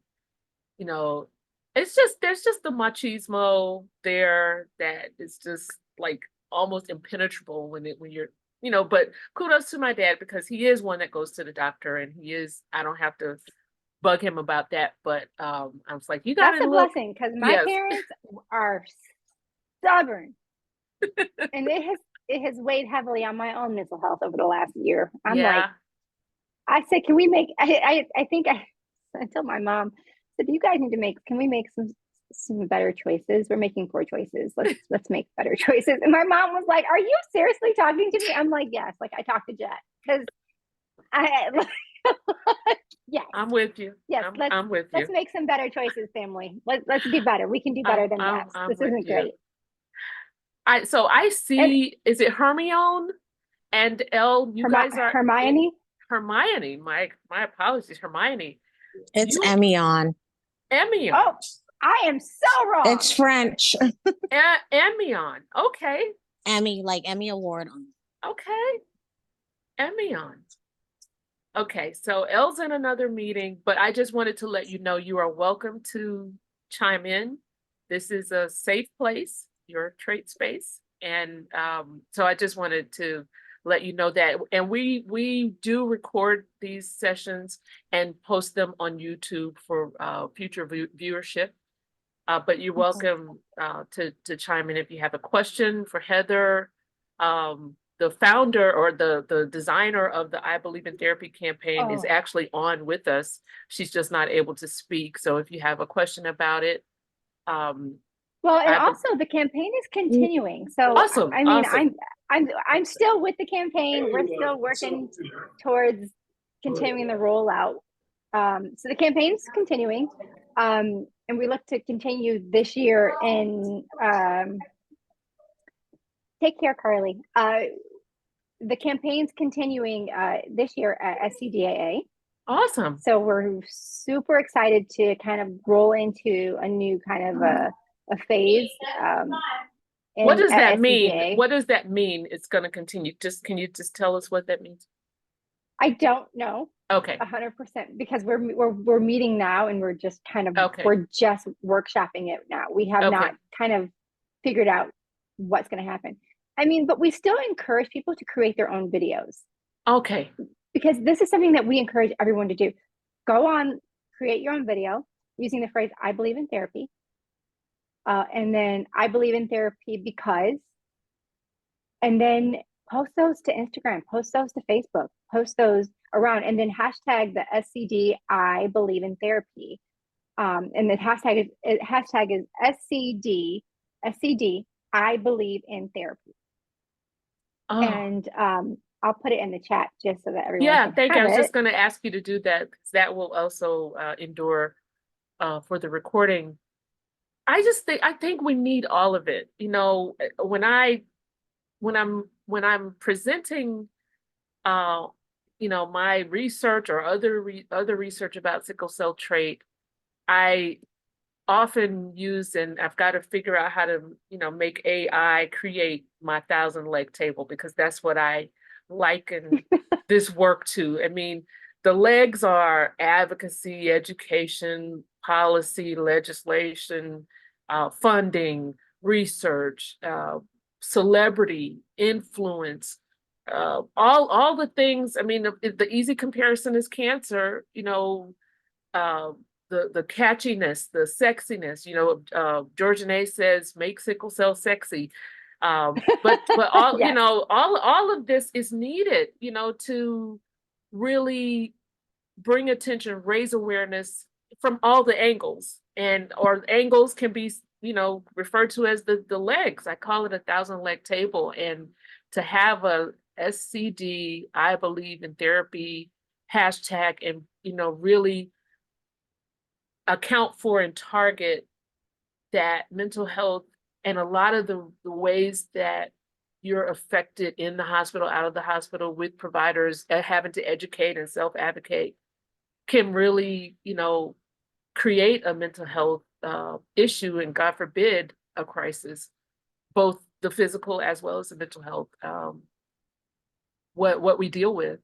A: you know, it's just there's just the machismo there that is just like almost impenetrable when you're but kudos to my dad because he is one that goes to the doctor, and I don't have to bug him about that. But I was like, you
B: That's
A: gotta
B: a
A: look.
B: blessing because my
A: Yes.
B: parents are stubborn, and it has weighed heavily on my own mental health over the last year. I'm like,
A: Yeah.
B: I said, can we make? I think I told my mom, I said, you guys need to can we make some better choices? We're making poor choices. Let's make better choices. And my mom was like, are you seriously talking to me? I'm like, yes. Like I talked to Jet because I yes.
A: I'm with you.
B: Yes,
A: I'm with you.
B: let's make some better choices, family. Let's do better. We can do better than this.
A: I'm
B: This
A: with
B: isn't
A: you.
B: great.
A: I
B: And
A: see, is it Hermione and Elle? You guys are
B: Hermione.
A: Hermione. My apologies, Hermione.
C: It's
A: You
C: Emion.
A: Emion.
B: Oh, I am so wrong.
C: It's French.
A: Emion. Okay.
C: Emmy, like Emmy Award.
A: Okay. Emion. Okay, so Elle's in another meeting, but I just wanted to let you know you are welcome to chime in. This is a safe place, your trait space. And so I just wanted to let you know that. And we do record these sessions and post them on YouTube for future viewership. But you're welcome to chime in if you have a question for Heather. The founder or the designer of the I Believe in Therapy campaign is actually on with us. She's just not able to speak. So if you have a question about it,
B: well, and also the campaign is continuing. So
A: awesome.
B: I mean,
A: awesome.
B: I'm still with the campaign. We're still working towards continuing the rollout. So the campaign's continuing. And we look to continue this year in take care, Carly. The campaign's continuing this year at SCDAA.
A: Awesome.
B: So we're super excited to kind of roll into a new kind of a phase.
A: What does that mean?
B: SCDAA.
A: What does that mean? It's going to continue. Can you just tell us what that means?
B: I don't know.
A: Okay.
B: 100% because we're meeting now and we're just kind of we're just workshopping it now. We have not kind of figured out what's going to happen. I mean, but we still encourage people to create their own videos.
A: Okay.
B: Because this is something that we encourage everyone to do. Go on, create your own video using the phrase, I believe in therapy. And then I believe in therapy because, and then post those to Instagram, post those to Facebook, post those around, and then hashtag the SCD, I believe in therapy. And the hashtag is SCD, I believe in therapy. Oh. And I'll put it in the chat just so that everyone can
A: thank you. I was
B: it.
A: just going to ask you to do that because that will also endure for the recording. I think we need all of it. When I'm presenting my research or other research about sickle cell trait, I often use, and I've got to figure out how to make AI create my 1,000-leg table because that's what I liken this work to. I mean, the legs are advocacy, education, policy, legislation, funding, research, celebrity, influence, all the things. I mean, the easy comparison is cancer, the catchiness, the sexiness, George Janae says, make sickle cell sexy. But all, yes. All of this is needed, to really bring attention, raise awareness from all the angles, and or angles can be, referred to as the legs. I call it a 1,000-leg table, and to have a SCD, I believe in therapy hashtag, and really account for and target that mental health and a lot of the ways that you're affected in the hospital, out of the hospital, with providers having to educate and self-advocate can really, create a mental health issue, and God forbid, a crisis, both the physical as well as the mental health. What we deal with,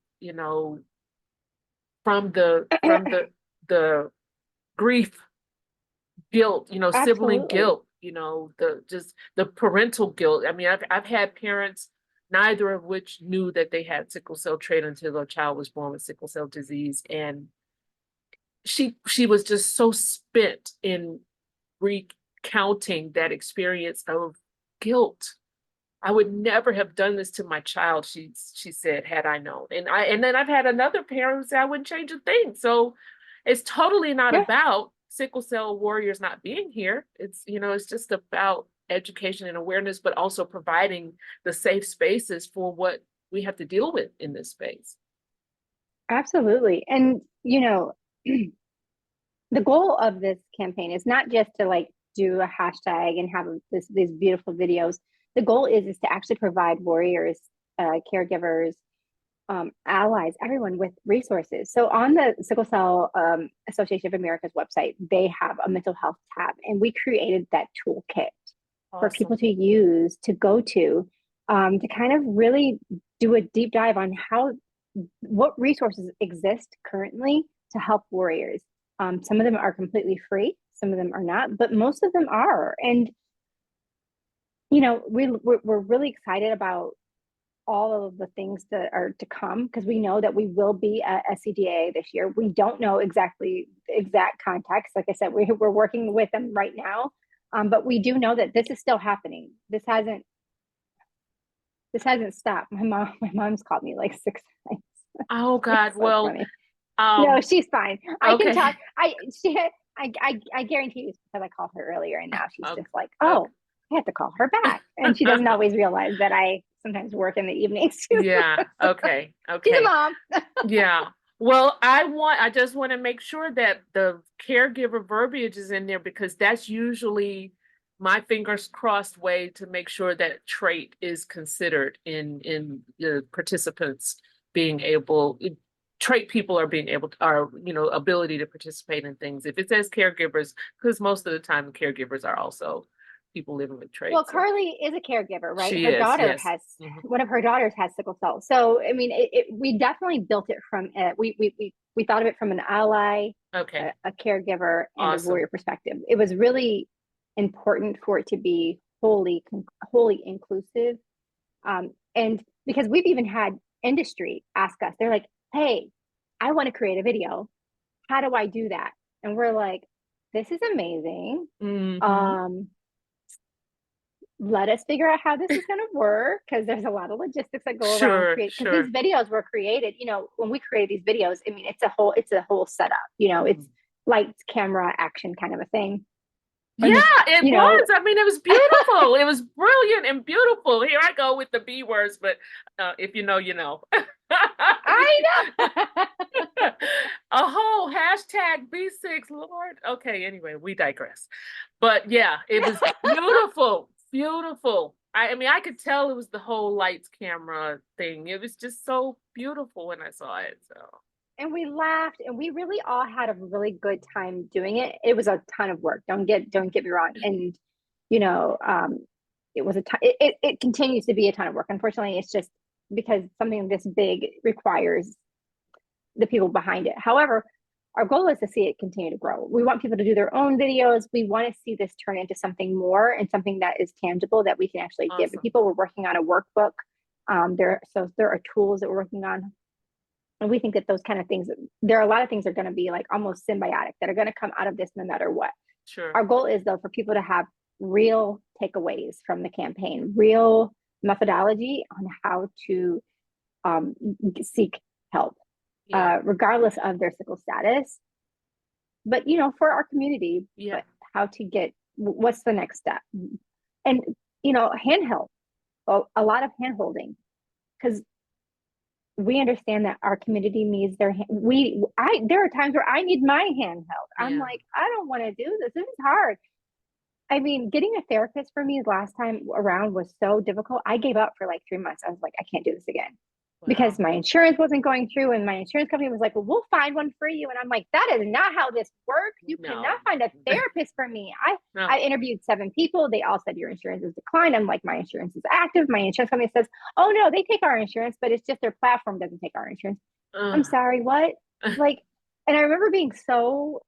A: from the grief, guilt, sibling
B: Absolutely.
A: guilt, the parental guilt. I mean, I've had parents, neither of which knew that they had sickle cell trait until their child was born with sickle cell disease, and she was just so spent in recounting that experience of guilt. I would never have done this to my child, she said, had I known. And then I've had another parent who said I wouldn't change a thing. So it's totally not
B: Yeah,
A: about sickle cell warriors not being here. It's just about education and awareness, but also providing the safe spaces for what we have to deal with in this space.
B: absolutely. And the goal of this campaign is not just to like do a hashtag and have these beautiful videos. The goal is to actually provide warriors, caregivers, allies, everyone with resources. So on the Sickle Cell Association of America's website, they have a mental health tab, and we created that toolkit for people to use, to go to kind of really do a deep dive on what resources exist currently to help warriors. Some of them are completely free, some of them are not, but most of them are. And we're really excited about all of the things that are to come, because we know that we will be at SCDA this year. We don't know exactly the exact context. Like I said, we're working with them right now, but we do know that this is still happening. This hasn't stopped. My mom's called me like 6 times.
A: Oh God.
B: So
A: well,
B: funny. No, she's fine. I can
A: okay.
B: talk. I guarantee you, because I called her earlier, and now she's
A: Okay.
B: just like, oh, I have to call her back, and she doesn't always realize that I sometimes work in the evenings too.
A: Yeah. Okay.
B: She's a
A: Okay.
B: mom.
A: Yeah. Well, I just want to make sure that the caregiver verbiage is in there, because that's usually my fingers crossed way to make sure that trait is considered in the participants being able, trait people are being able to, ability to participate in things. If it says caregivers, because most of the time the caregivers are also people living with traits.
B: Well,
A: so.
B: Carly is a caregiver, right?
A: She
B: Her
A: is,
B: daughter
A: yes.
B: has
A: Mhm.
B: one of her daughters has sickle cell. So I mean, we definitely built it from we thought of it from an ally,
A: Okay.
B: a caregiver, and a
A: Awesome.
B: warrior perspective. It was really important for it to be wholly inclusive, and because we've even had industry ask us, they're like, "Hey, I want to create a video. How do I do that?" And we're like, "This is amazing.
A: Mhm.
B: Let us figure out how this is going to work, because there's a lot of logistics that go around
A: Sure,
B: create, because
A: sure.
B: these videos were created, when we create these videos, I mean, it's a whole setup, it's lights, camera, action kind of a thing.
A: Yeah,
B: And
A: it was. I mean, it was beautiful. It was brilliant and beautiful. Here I go with the B words, but if you know, you know.
B: I know.
A: A whole hashtag B6, Lord. Okay, anyway, we digress. But yeah, it was beautiful, beautiful. I mean, I could tell it was the whole lights, camera thing. It was just so beautiful when I saw it. So.
B: And we laughed, and we really all had a really good time doing it. It was a ton of work. Don't get me wrong. And it was it continues to be a ton of work. Unfortunately, it's just because something this big requires the people behind it. However, our goal is to see it continue to grow. We want people to do their own videos. We want to see this turn into something more, and something that is tangible that we can actually give to
A: Awesome.
B: people. We're working on a workbook. There are tools that we're working on. And we think that those kind of things, there are a lot of things that are going to be like almost symbiotic, that are going to come out of this no matter what.
A: Sure.
B: Our goal is, though, for people to have real takeaways from the campaign, real methodology on how to seek help.
A: Yeah.
B: regardless of their sickle status. But for our community,
A: Yeah.
B: but how to get what's the next step, and handheld, a lot of hand holding, because we understand that our community needs their there are times where I need my hand held. I'm
A: Yeah.
B: like, I don't want to do this. This is hard. I mean, getting a therapist for me last time around was so difficult. I gave up for like 3 months. I was like, I can't do this again
A: Wow.
B: because my insurance wasn't going through, and my insurance company was like, well, we'll find one for you. And I'm like, that is not how this works. You
A: No.
B: cannot find a therapist for me.
A: No.
B: I interviewed 7 people. They all said your insurance is declined. I'm like, my insurance is active. My insurance company says, oh no, they take our insurance, but it's just their platform doesn't take our insurance. I'm sorry, what? Like, and I remember being so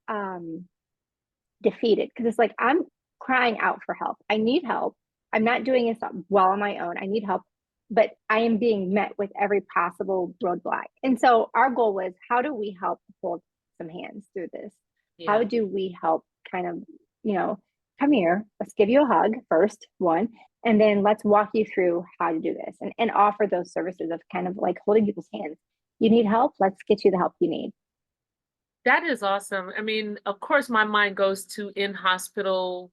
B: defeated because it's like, I'm crying out for help. I need help. I'm not doing this well on my own. I need help, but I am being met with every possible roadblock. And so our goal was, how do we help hold some hands through this?
A: Yeah.
B: How do we help kind of, come here, let's give you a hug first, one, and then let's walk you through how to do this, and offer those services of kind of like holding people's hands. You need help? Let's get you the help you need.
A: That is awesome. I mean, of course, my mind goes to in hospital,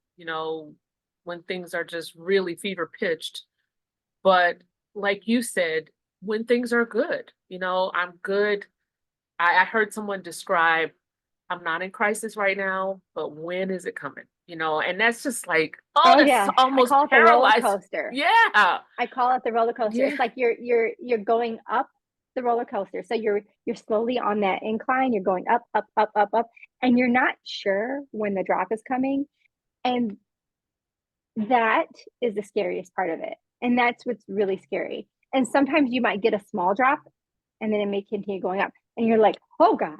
A: when things are just really fever pitched. But like you said, when things are good, I'm good. I heard someone describe, I'm not in crisis right now, but when is it coming? And that's just like, oh,
B: Oh
A: that's
B: yeah, I
A: almost
B: call it the roller
A: paralyzed.
B: coaster.
A: Yeah.
B: I call it the roller coaster.
A: Yeah.
B: It's like you're going up the roller coaster. So you're slowly on that incline. You're going up, up, up, up, up, and you're not sure when the drop is coming. And that is the scariest part of it. And that's what's really scary. And sometimes you might get a small drop, and then it may continue going up, and you're like, oh God.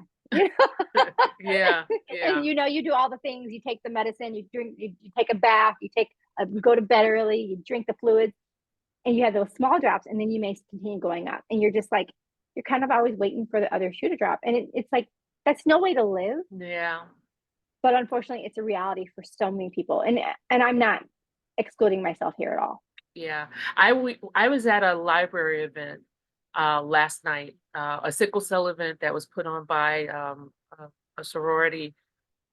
A: Yeah.
B: And you do all the things. You take the medicine, you drink, you take a bath, you go to bed early, you drink the fluids, and you have those small drops, and then you may continue going up, and you're just like, you're kind of always waiting for the other shoe to drop, and it's like, that's no way to live.
A: Yeah.
B: But unfortunately, it's a reality for so many people, and I'm not excluding myself here at all.
A: Yeah. I was at a library event last night, a sickle cell event that was put on by a sorority,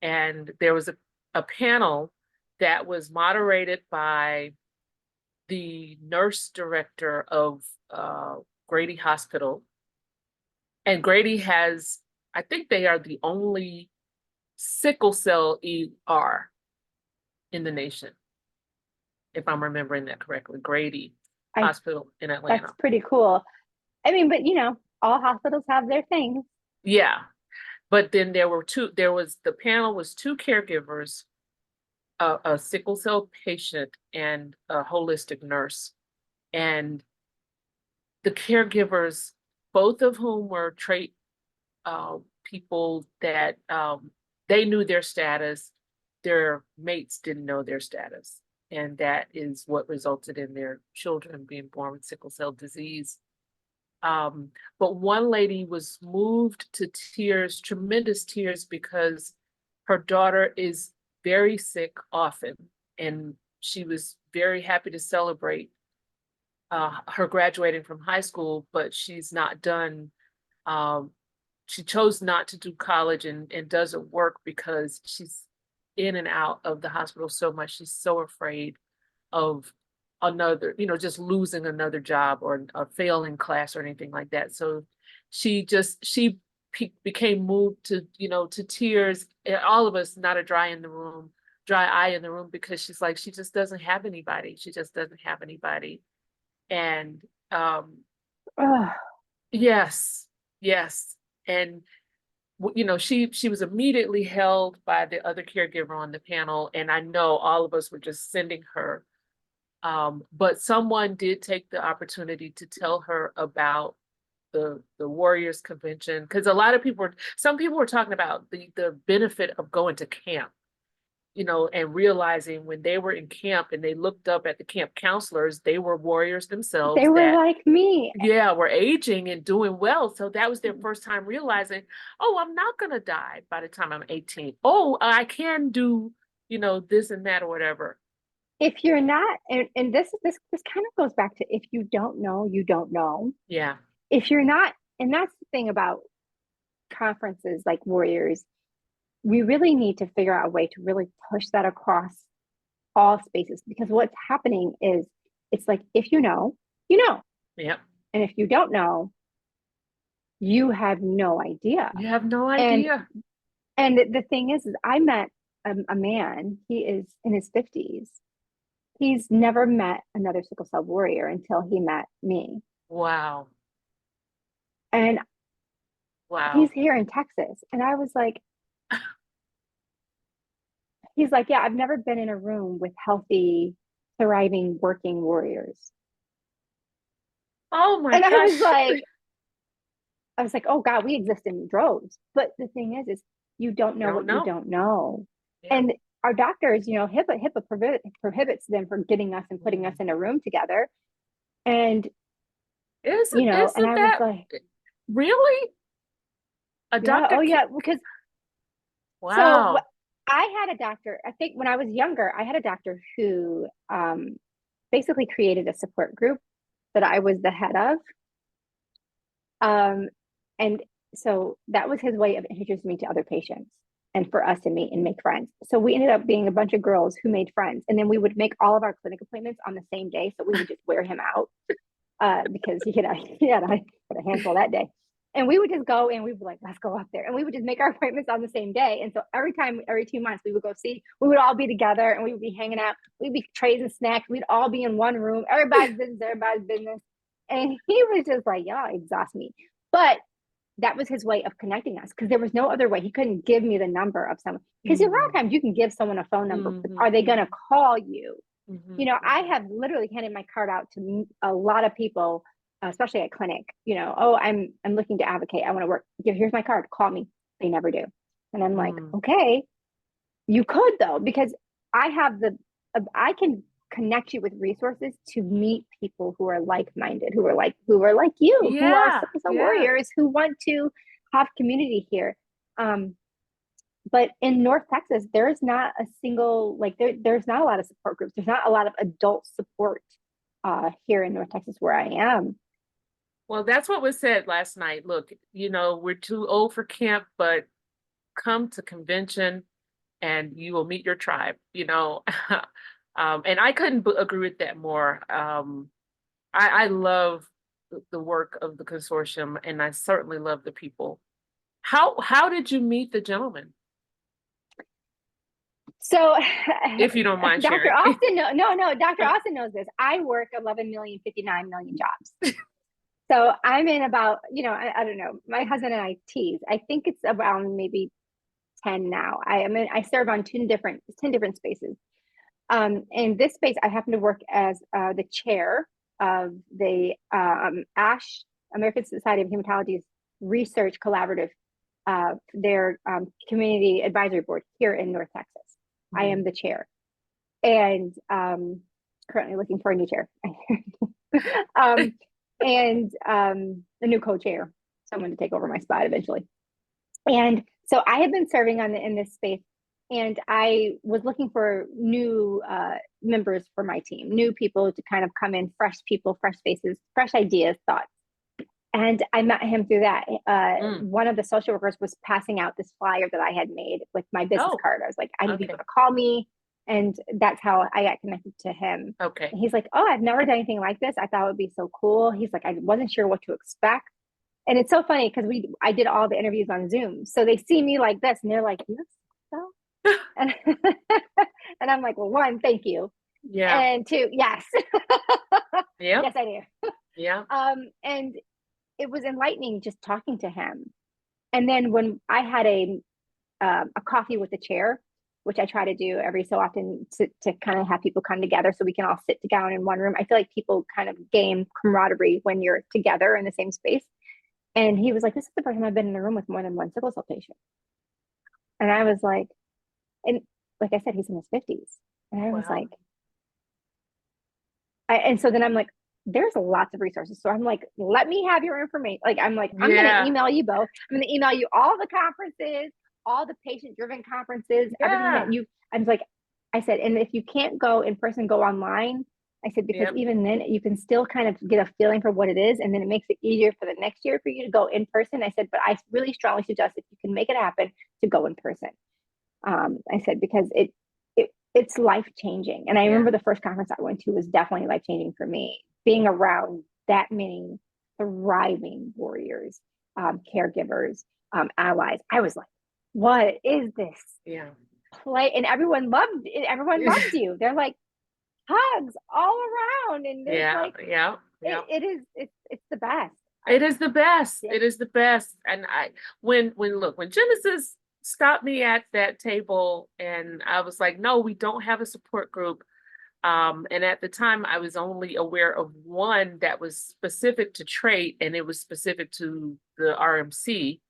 A: and there was a panel that was moderated by the nurse director of Grady Hospital. And Grady has, I think they are the only sickle cell ER in the nation, if I'm remembering that correctly. Grady Hospital in Atlanta.
B: That's pretty cool. I mean, but all hospitals have their things.
A: Yeah. But then the panel was 2 caregivers, a sickle cell patient and a holistic nurse. And the caregivers, both of whom were trait people that they knew their status, their mates didn't know their status. And that is what resulted in their children being born with sickle cell disease. But one lady was moved to tears, tremendous tears, because her daughter is very sick often, and she was very happy to celebrate her graduating from high school, but she's not done. She chose not to do college and doesn't work because she's in and out of the hospital so much. She's so afraid of another, just losing another job or a failing class or anything like that. So she became moved to, to tears, and all of us, not a dry eye in the room, because she's like, she just doesn't have anybody. She just doesn't have anybody. And yes, yes. And she was immediately held by the other caregiver on the panel, and I know all of us were just sending her. But someone did take the opportunity to tell her about the Warriors Convention, because some people were talking about the benefit of going to camp, and realizing when they were in camp and they looked up at the camp counselors, they were warriors themselves.
B: They were like me.
A: Yeah, were aging and doing well. So that was their first time realizing, oh, I'm not going to die by the time I'm 18. Oh, I can do, this and that or whatever.
B: If you're not, and this kind of goes back to, if you don't know, you don't know.
A: Yeah.
B: If you're not, and that's the thing about conferences like Warriors, we really need to figure out a way to really push that across all spaces, because what's happening is it's like, if you know, you know.
A: Yep.
B: And if you don't know, you have no idea.
A: You have no
B: And
A: idea.
B: the thing is I met a man, he is in his 50s. He's never met another sickle cell warrior until he met me.
A: Wow.
B: And
A: Wow.
B: he's here in Texas. And I was like, he's like, yeah, I've never been in a room with healthy, thriving, working warriors.
A: Oh my
B: And
A: gosh.
B: I was like, oh God, we exist in droves. But the thing is you don't know
A: Don't
B: what
A: know.
B: you don't know.
A: Yeah.
B: And our doctors, you know, HIPAA prohibits them from getting us and putting us in a room together. And, you know, and
A: Isn't
B: I was
A: that
B: like,
A: really a
B: yeah,
A: doctor?
B: oh yeah, because so
A: Wow.
B: I had a doctor, I think when I was younger, I had a doctor who basically created a support group that I was the head of. And so that was his way of introducing me to other patients and for us to meet and make friends. So we ended up being a bunch of girls who made friends. And then we would make all of our clinic appointments on the same day. So we would just wear him out because he had a handful that day. And we would just go and we would like, let's go up there. And we would just make our appointments on the same day. And so every 2 months, we would go see, we would all be together and we would be hanging out. We'd be trays and snacks. We'd all be in one room. Everybody's business. And he was just like, y'all exhaust me. But that was his way of connecting us, because there was no other way. He couldn't give me the number of someone, because a lot of times you can give someone a phone number, but are they going to call you? You know, I have literally handed my card out to a lot of people, especially at clinic, you know, oh, I'm looking to advocate. I want to work. Here's my card. Call me. They never do. And I'm like, okay, you could though, because I have I can connect you with resources to meet people who are like-minded, who are like you, who are
A: Yeah.
B: sickle cell
A: Yeah.
B: warriors, who want to have community here. But in North Texas, there's not a single, like there's not a lot of support groups. There's not a lot of adult support here in North Texas where I am.
A: Well, that's what was said last night. Look, you know, we're too old for camp, but come to convention and you will meet your tribe, you know. And I couldn't agree with that more. I love the work of the consortium, and I certainly love the people. How did you meet the gentleman,
B: So
A: if you don't mind
B: Dr.
A: sharing?
B: Austin, Dr. Austin knows this. I work 11,059,000,000 jobs. So I'm in about, you know, I don't know, my husband and I tease. I think it's around maybe 10 now. I serve on 10 different spaces. In this space, I happen to work as the chair of the ASH, American Society of Hematology's Research Collaborative, their community advisory board here in North Texas. I am the chair, and currently looking for a new chair. And a new co-chair, someone to take over my spot eventually. And so I have been serving in this space, and I was looking for new members for my team, new people to kind of come in, fresh people, fresh faces, fresh ideas, thoughts. And I met him through that. One of the social workers was passing out this flyer that I had made with my business card. I was like, I need people to call me. And that's how I got connected to him.
A: Okay.
B: And he's like, oh, I've never done anything like this. I thought it would be so cool. He's like, I wasn't sure what to expect. And it's so funny because I did all the interviews on Zoom. So they see me like this and they're like, you so? And, and I'm like, well, one, thank you.
A: Yeah.
B: And two, yes.
A: Yeah.
B: Yes, I do.
A: Yeah.
B: And it was enlightening just talking to him. And then when I had a coffee with the chair, which I try to do every so often to kind of have people come together so we can all sit down in one room. I feel like people kind of gain camaraderie when you're together in the same space. And he was like, this is the first time I've been in a room with more than one sickle cell patient. And I was like, and like I said, he's in his 50s. And I was like, and so then I'm like, there's lots of resources. So I'm like, let me have your information. Like, I'm going to email you both. I'm going to email you all the conferences, all the patient-driven conferences, everything that I'm like, I said, and if you can't go in person, go online I said, because
A: Yep.
B: even then you can still kind of get a feeling for what it is. And then it makes it easier for the next year for you to go in person. I said, but I really strongly suggest if you can make it happen to go in person. I said, because it's life changing. And I
A: Yeah.
B: remember the first conference I went to was definitely life changing for me. Being around that many thriving warriors, caregivers, allies. I was like, what is this
A: Yeah.
B: play? And everyone loved it. Everyone loves you. They're like hugs all around. And there's
A: Yeah.
B: like,
A: Yeah. Yeah.
B: it's the best.
A: It is the best.
B: Yeah.
A: It is the best. And when Genesis stopped me at that table and I was like, no, we don't have a support group. And at the time I was only aware of one that was specific to trait, and it was specific to the RMC,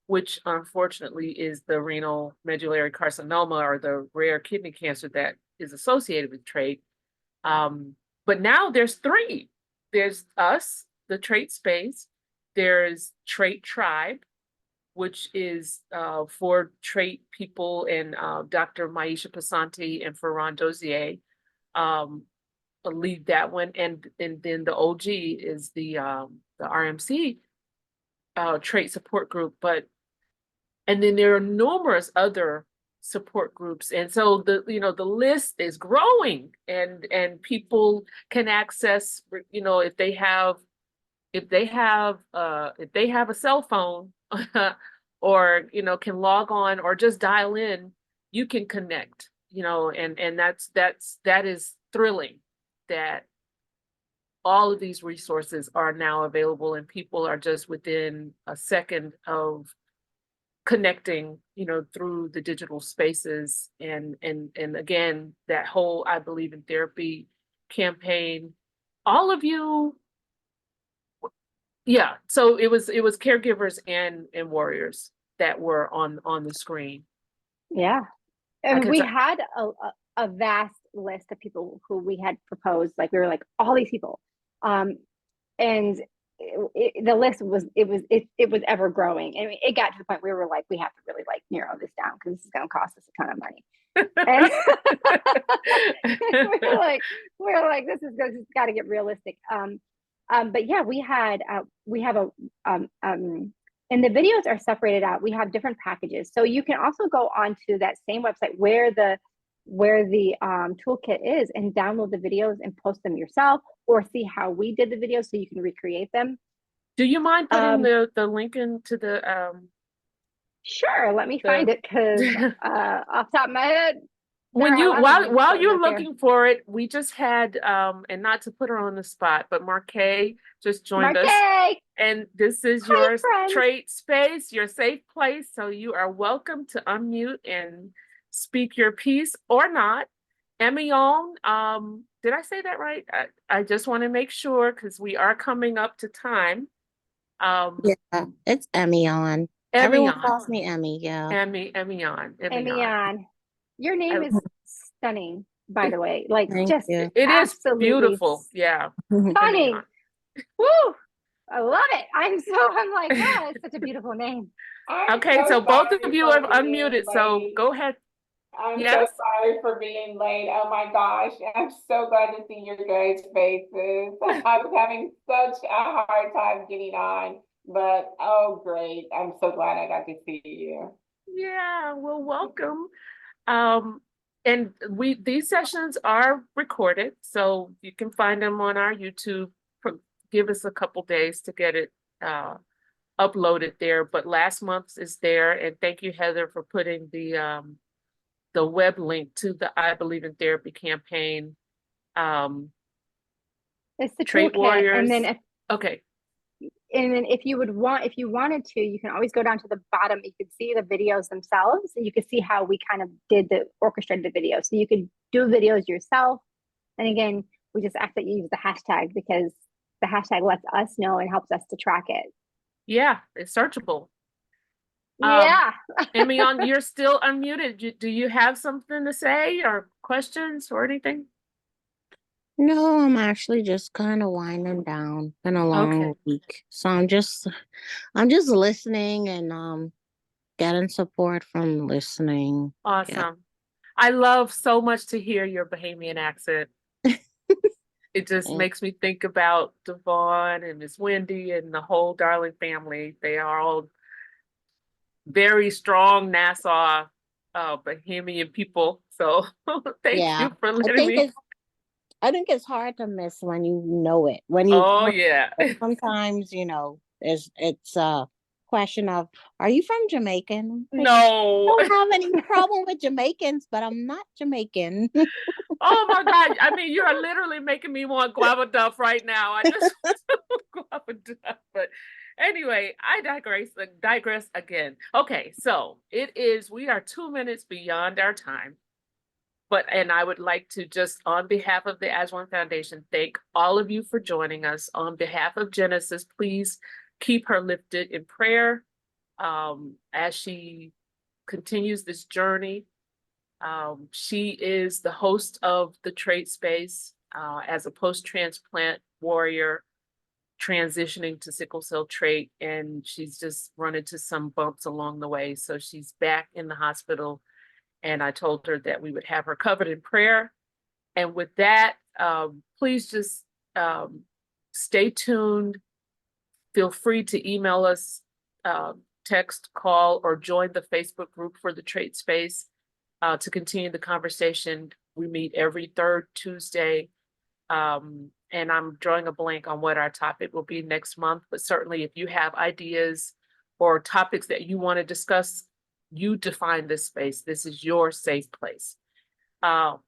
A: which unfortunately is the renal medullary carcinoma, or the rare kidney cancer that is associated with trait. But now there's three. There's us, the trait space. There's Trait Tribe, which is for trait people, and Dr. Maisha Pasanti and Ferran Dozier lead that one. And then the OG is the RMC trait support group. And then there are numerous other support groups, and so the list is growing, and people can access, if they have a cell phone, or can log on or just dial in, you can connect, and that is thrilling, that all of these resources are now available, and people are just within a second of connecting, through the digital spaces. And again, that whole I Believe in Therapy campaign, all of you, yeah. So it was caregivers and warriors that were on the screen.
B: Yeah.
A: I
B: And
A: can
B: we
A: tell-
B: had a vast list of people who we had proposed, like we were like all these people. And the list was ever growing. I mean, it got to the point where we were like, we have to really like narrow this down because this is going to cost us a ton of money. And we're like, this is got to get realistic. But yeah, we have and the videos are separated out. We have different packages, so you can also go onto that same website where the toolkit is, and download the videos and post them yourself, or see how we did the videos so you can recreate them.
A: Do you mind putting the link into the
B: Sure, let me find it, because off the top of my head,
A: when you while you're
B: there.
A: looking for it, we just had and not to put her on the spot, but Marquet just joined us, and this is your trait space, your safe place, so you are welcome to unmute and speak your piece or not. Emion, did I say that right? I just want to make sure, because we are coming up to time.
C: Yeah, it's Emion. Everyone calls me Emmy. Yeah.
B: Emion. Your name is stunning, by the way. Like, just
C: you.
A: It is beautiful. Yeah.
B: Stunning. Woo! I love it. I'm like, wow, it's such a beautiful name.
A: Okay, so both of you are unmuted, so go ahead.
D: I'm so sorry for being late. Oh my gosh, I'm so glad to see your guys' faces. I was having such a hard time getting on, but oh great. I'm so glad I got to see you.
A: Yeah, well, welcome. And these sessions are recorded, so you can find them on our YouTube. Give us a couple days to get it uploaded there, but last month's is there. And thank you, Heather, for putting the web link to the I Believe in Therapy campaign.
B: It's the
A: Trait
B: toolkit.
A: Warriors.
B: And then if you wanted to, you can always go down to the bottom. You can see the videos themselves, and you can see how we kind of orchestrated the video. So you could do videos yourself. And again, we just ask that you use the hashtag, because the hashtag lets us know and helps us to track it.
A: Yeah, it's searchable.
B: Yeah.
A: Emion, you're still unmuted. Do you have something to say or questions or anything?
C: No, I'm actually just kind of winding down. Been a long week. So I'm just listening and getting support from listening.
A: Awesome. Yeah. I love so much to hear your Bahamian accent. It just
C: And
A: makes me think about Devon and Miss Wendy and the whole Darling family. They are all very strong Nassau, Bohemian people. So thank
C: yeah,
A: you for
C: I
A: letting
C: think
A: me.
C: it's I think it's hard to miss when you know it. When you
A: Oh
C: come,
A: yeah.
C: sometimes, it's a question of, are you from Jamaican? Like,
A: No.
C: I don't have any problem with Jamaicans, but I'm not Jamaican.
A: Oh my God. I mean, you are literally making me want guava duff right now. I just want guava duff. But anyway, I digress again. Okay, so we are 2 minutes beyond our time. And I would like to just, on behalf of the Aswan Foundation, thank all of you for joining us. On behalf of Genesis, please keep her lifted in prayer as she continues this journey. She is the host of the Trait Space as a post-transplant warrior transitioning to sickle cell trait, and she's just run into some bumps along the way. So she's back in the hospital, and I told her that we would have her covered in prayer. And with that, please just stay tuned. Feel free to email us, text, call, or join the Facebook group for the Trait Space to continue the conversation. We meet every third Tuesday. And I'm drawing a blank on what our topic will be next month, but certainly if you have ideas or topics that you want to discuss, you define this space. This is your safe place.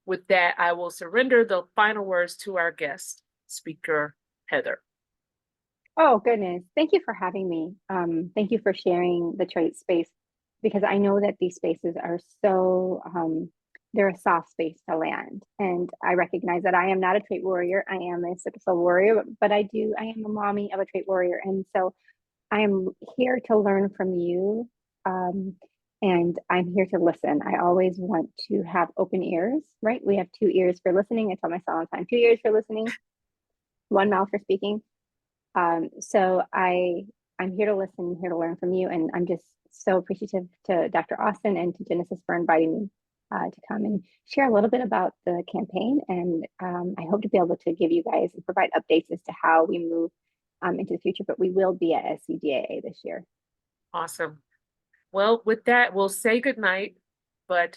A: With that, I will surrender the final words to our guest speaker, Heather.
B: Oh, goodness. Thank you for having me. Thank you for sharing the trait space, because I know that these spaces are so, they're a soft space to land. And I recognize that I am not a trait warrior. I am a sickle cell warrior, but I am a mommy of a trait warrior. And so I am here to learn from you. And I'm here to listen. I always want to have open ears, right? We have 2 ears for listening. I tell myself all the time, 2 ears for listening, 1 mouth for speaking. So I'm here to listen, here to learn from you, and I'm just so appreciative to Dr. Austin and to Genesis for inviting me to come and share a little bit about the campaign. And I hope to be able to give you guys and provide updates as to how we move into the future. But we will be at SCDAA this year.
A: Awesome. Well, with that, we'll say goodnight, but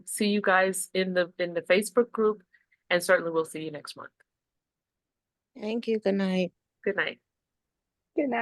A: see you guys in the Facebook group, and certainly we'll see you next month.
C: Thank you. Good night.
A: Good night.
B: Good night.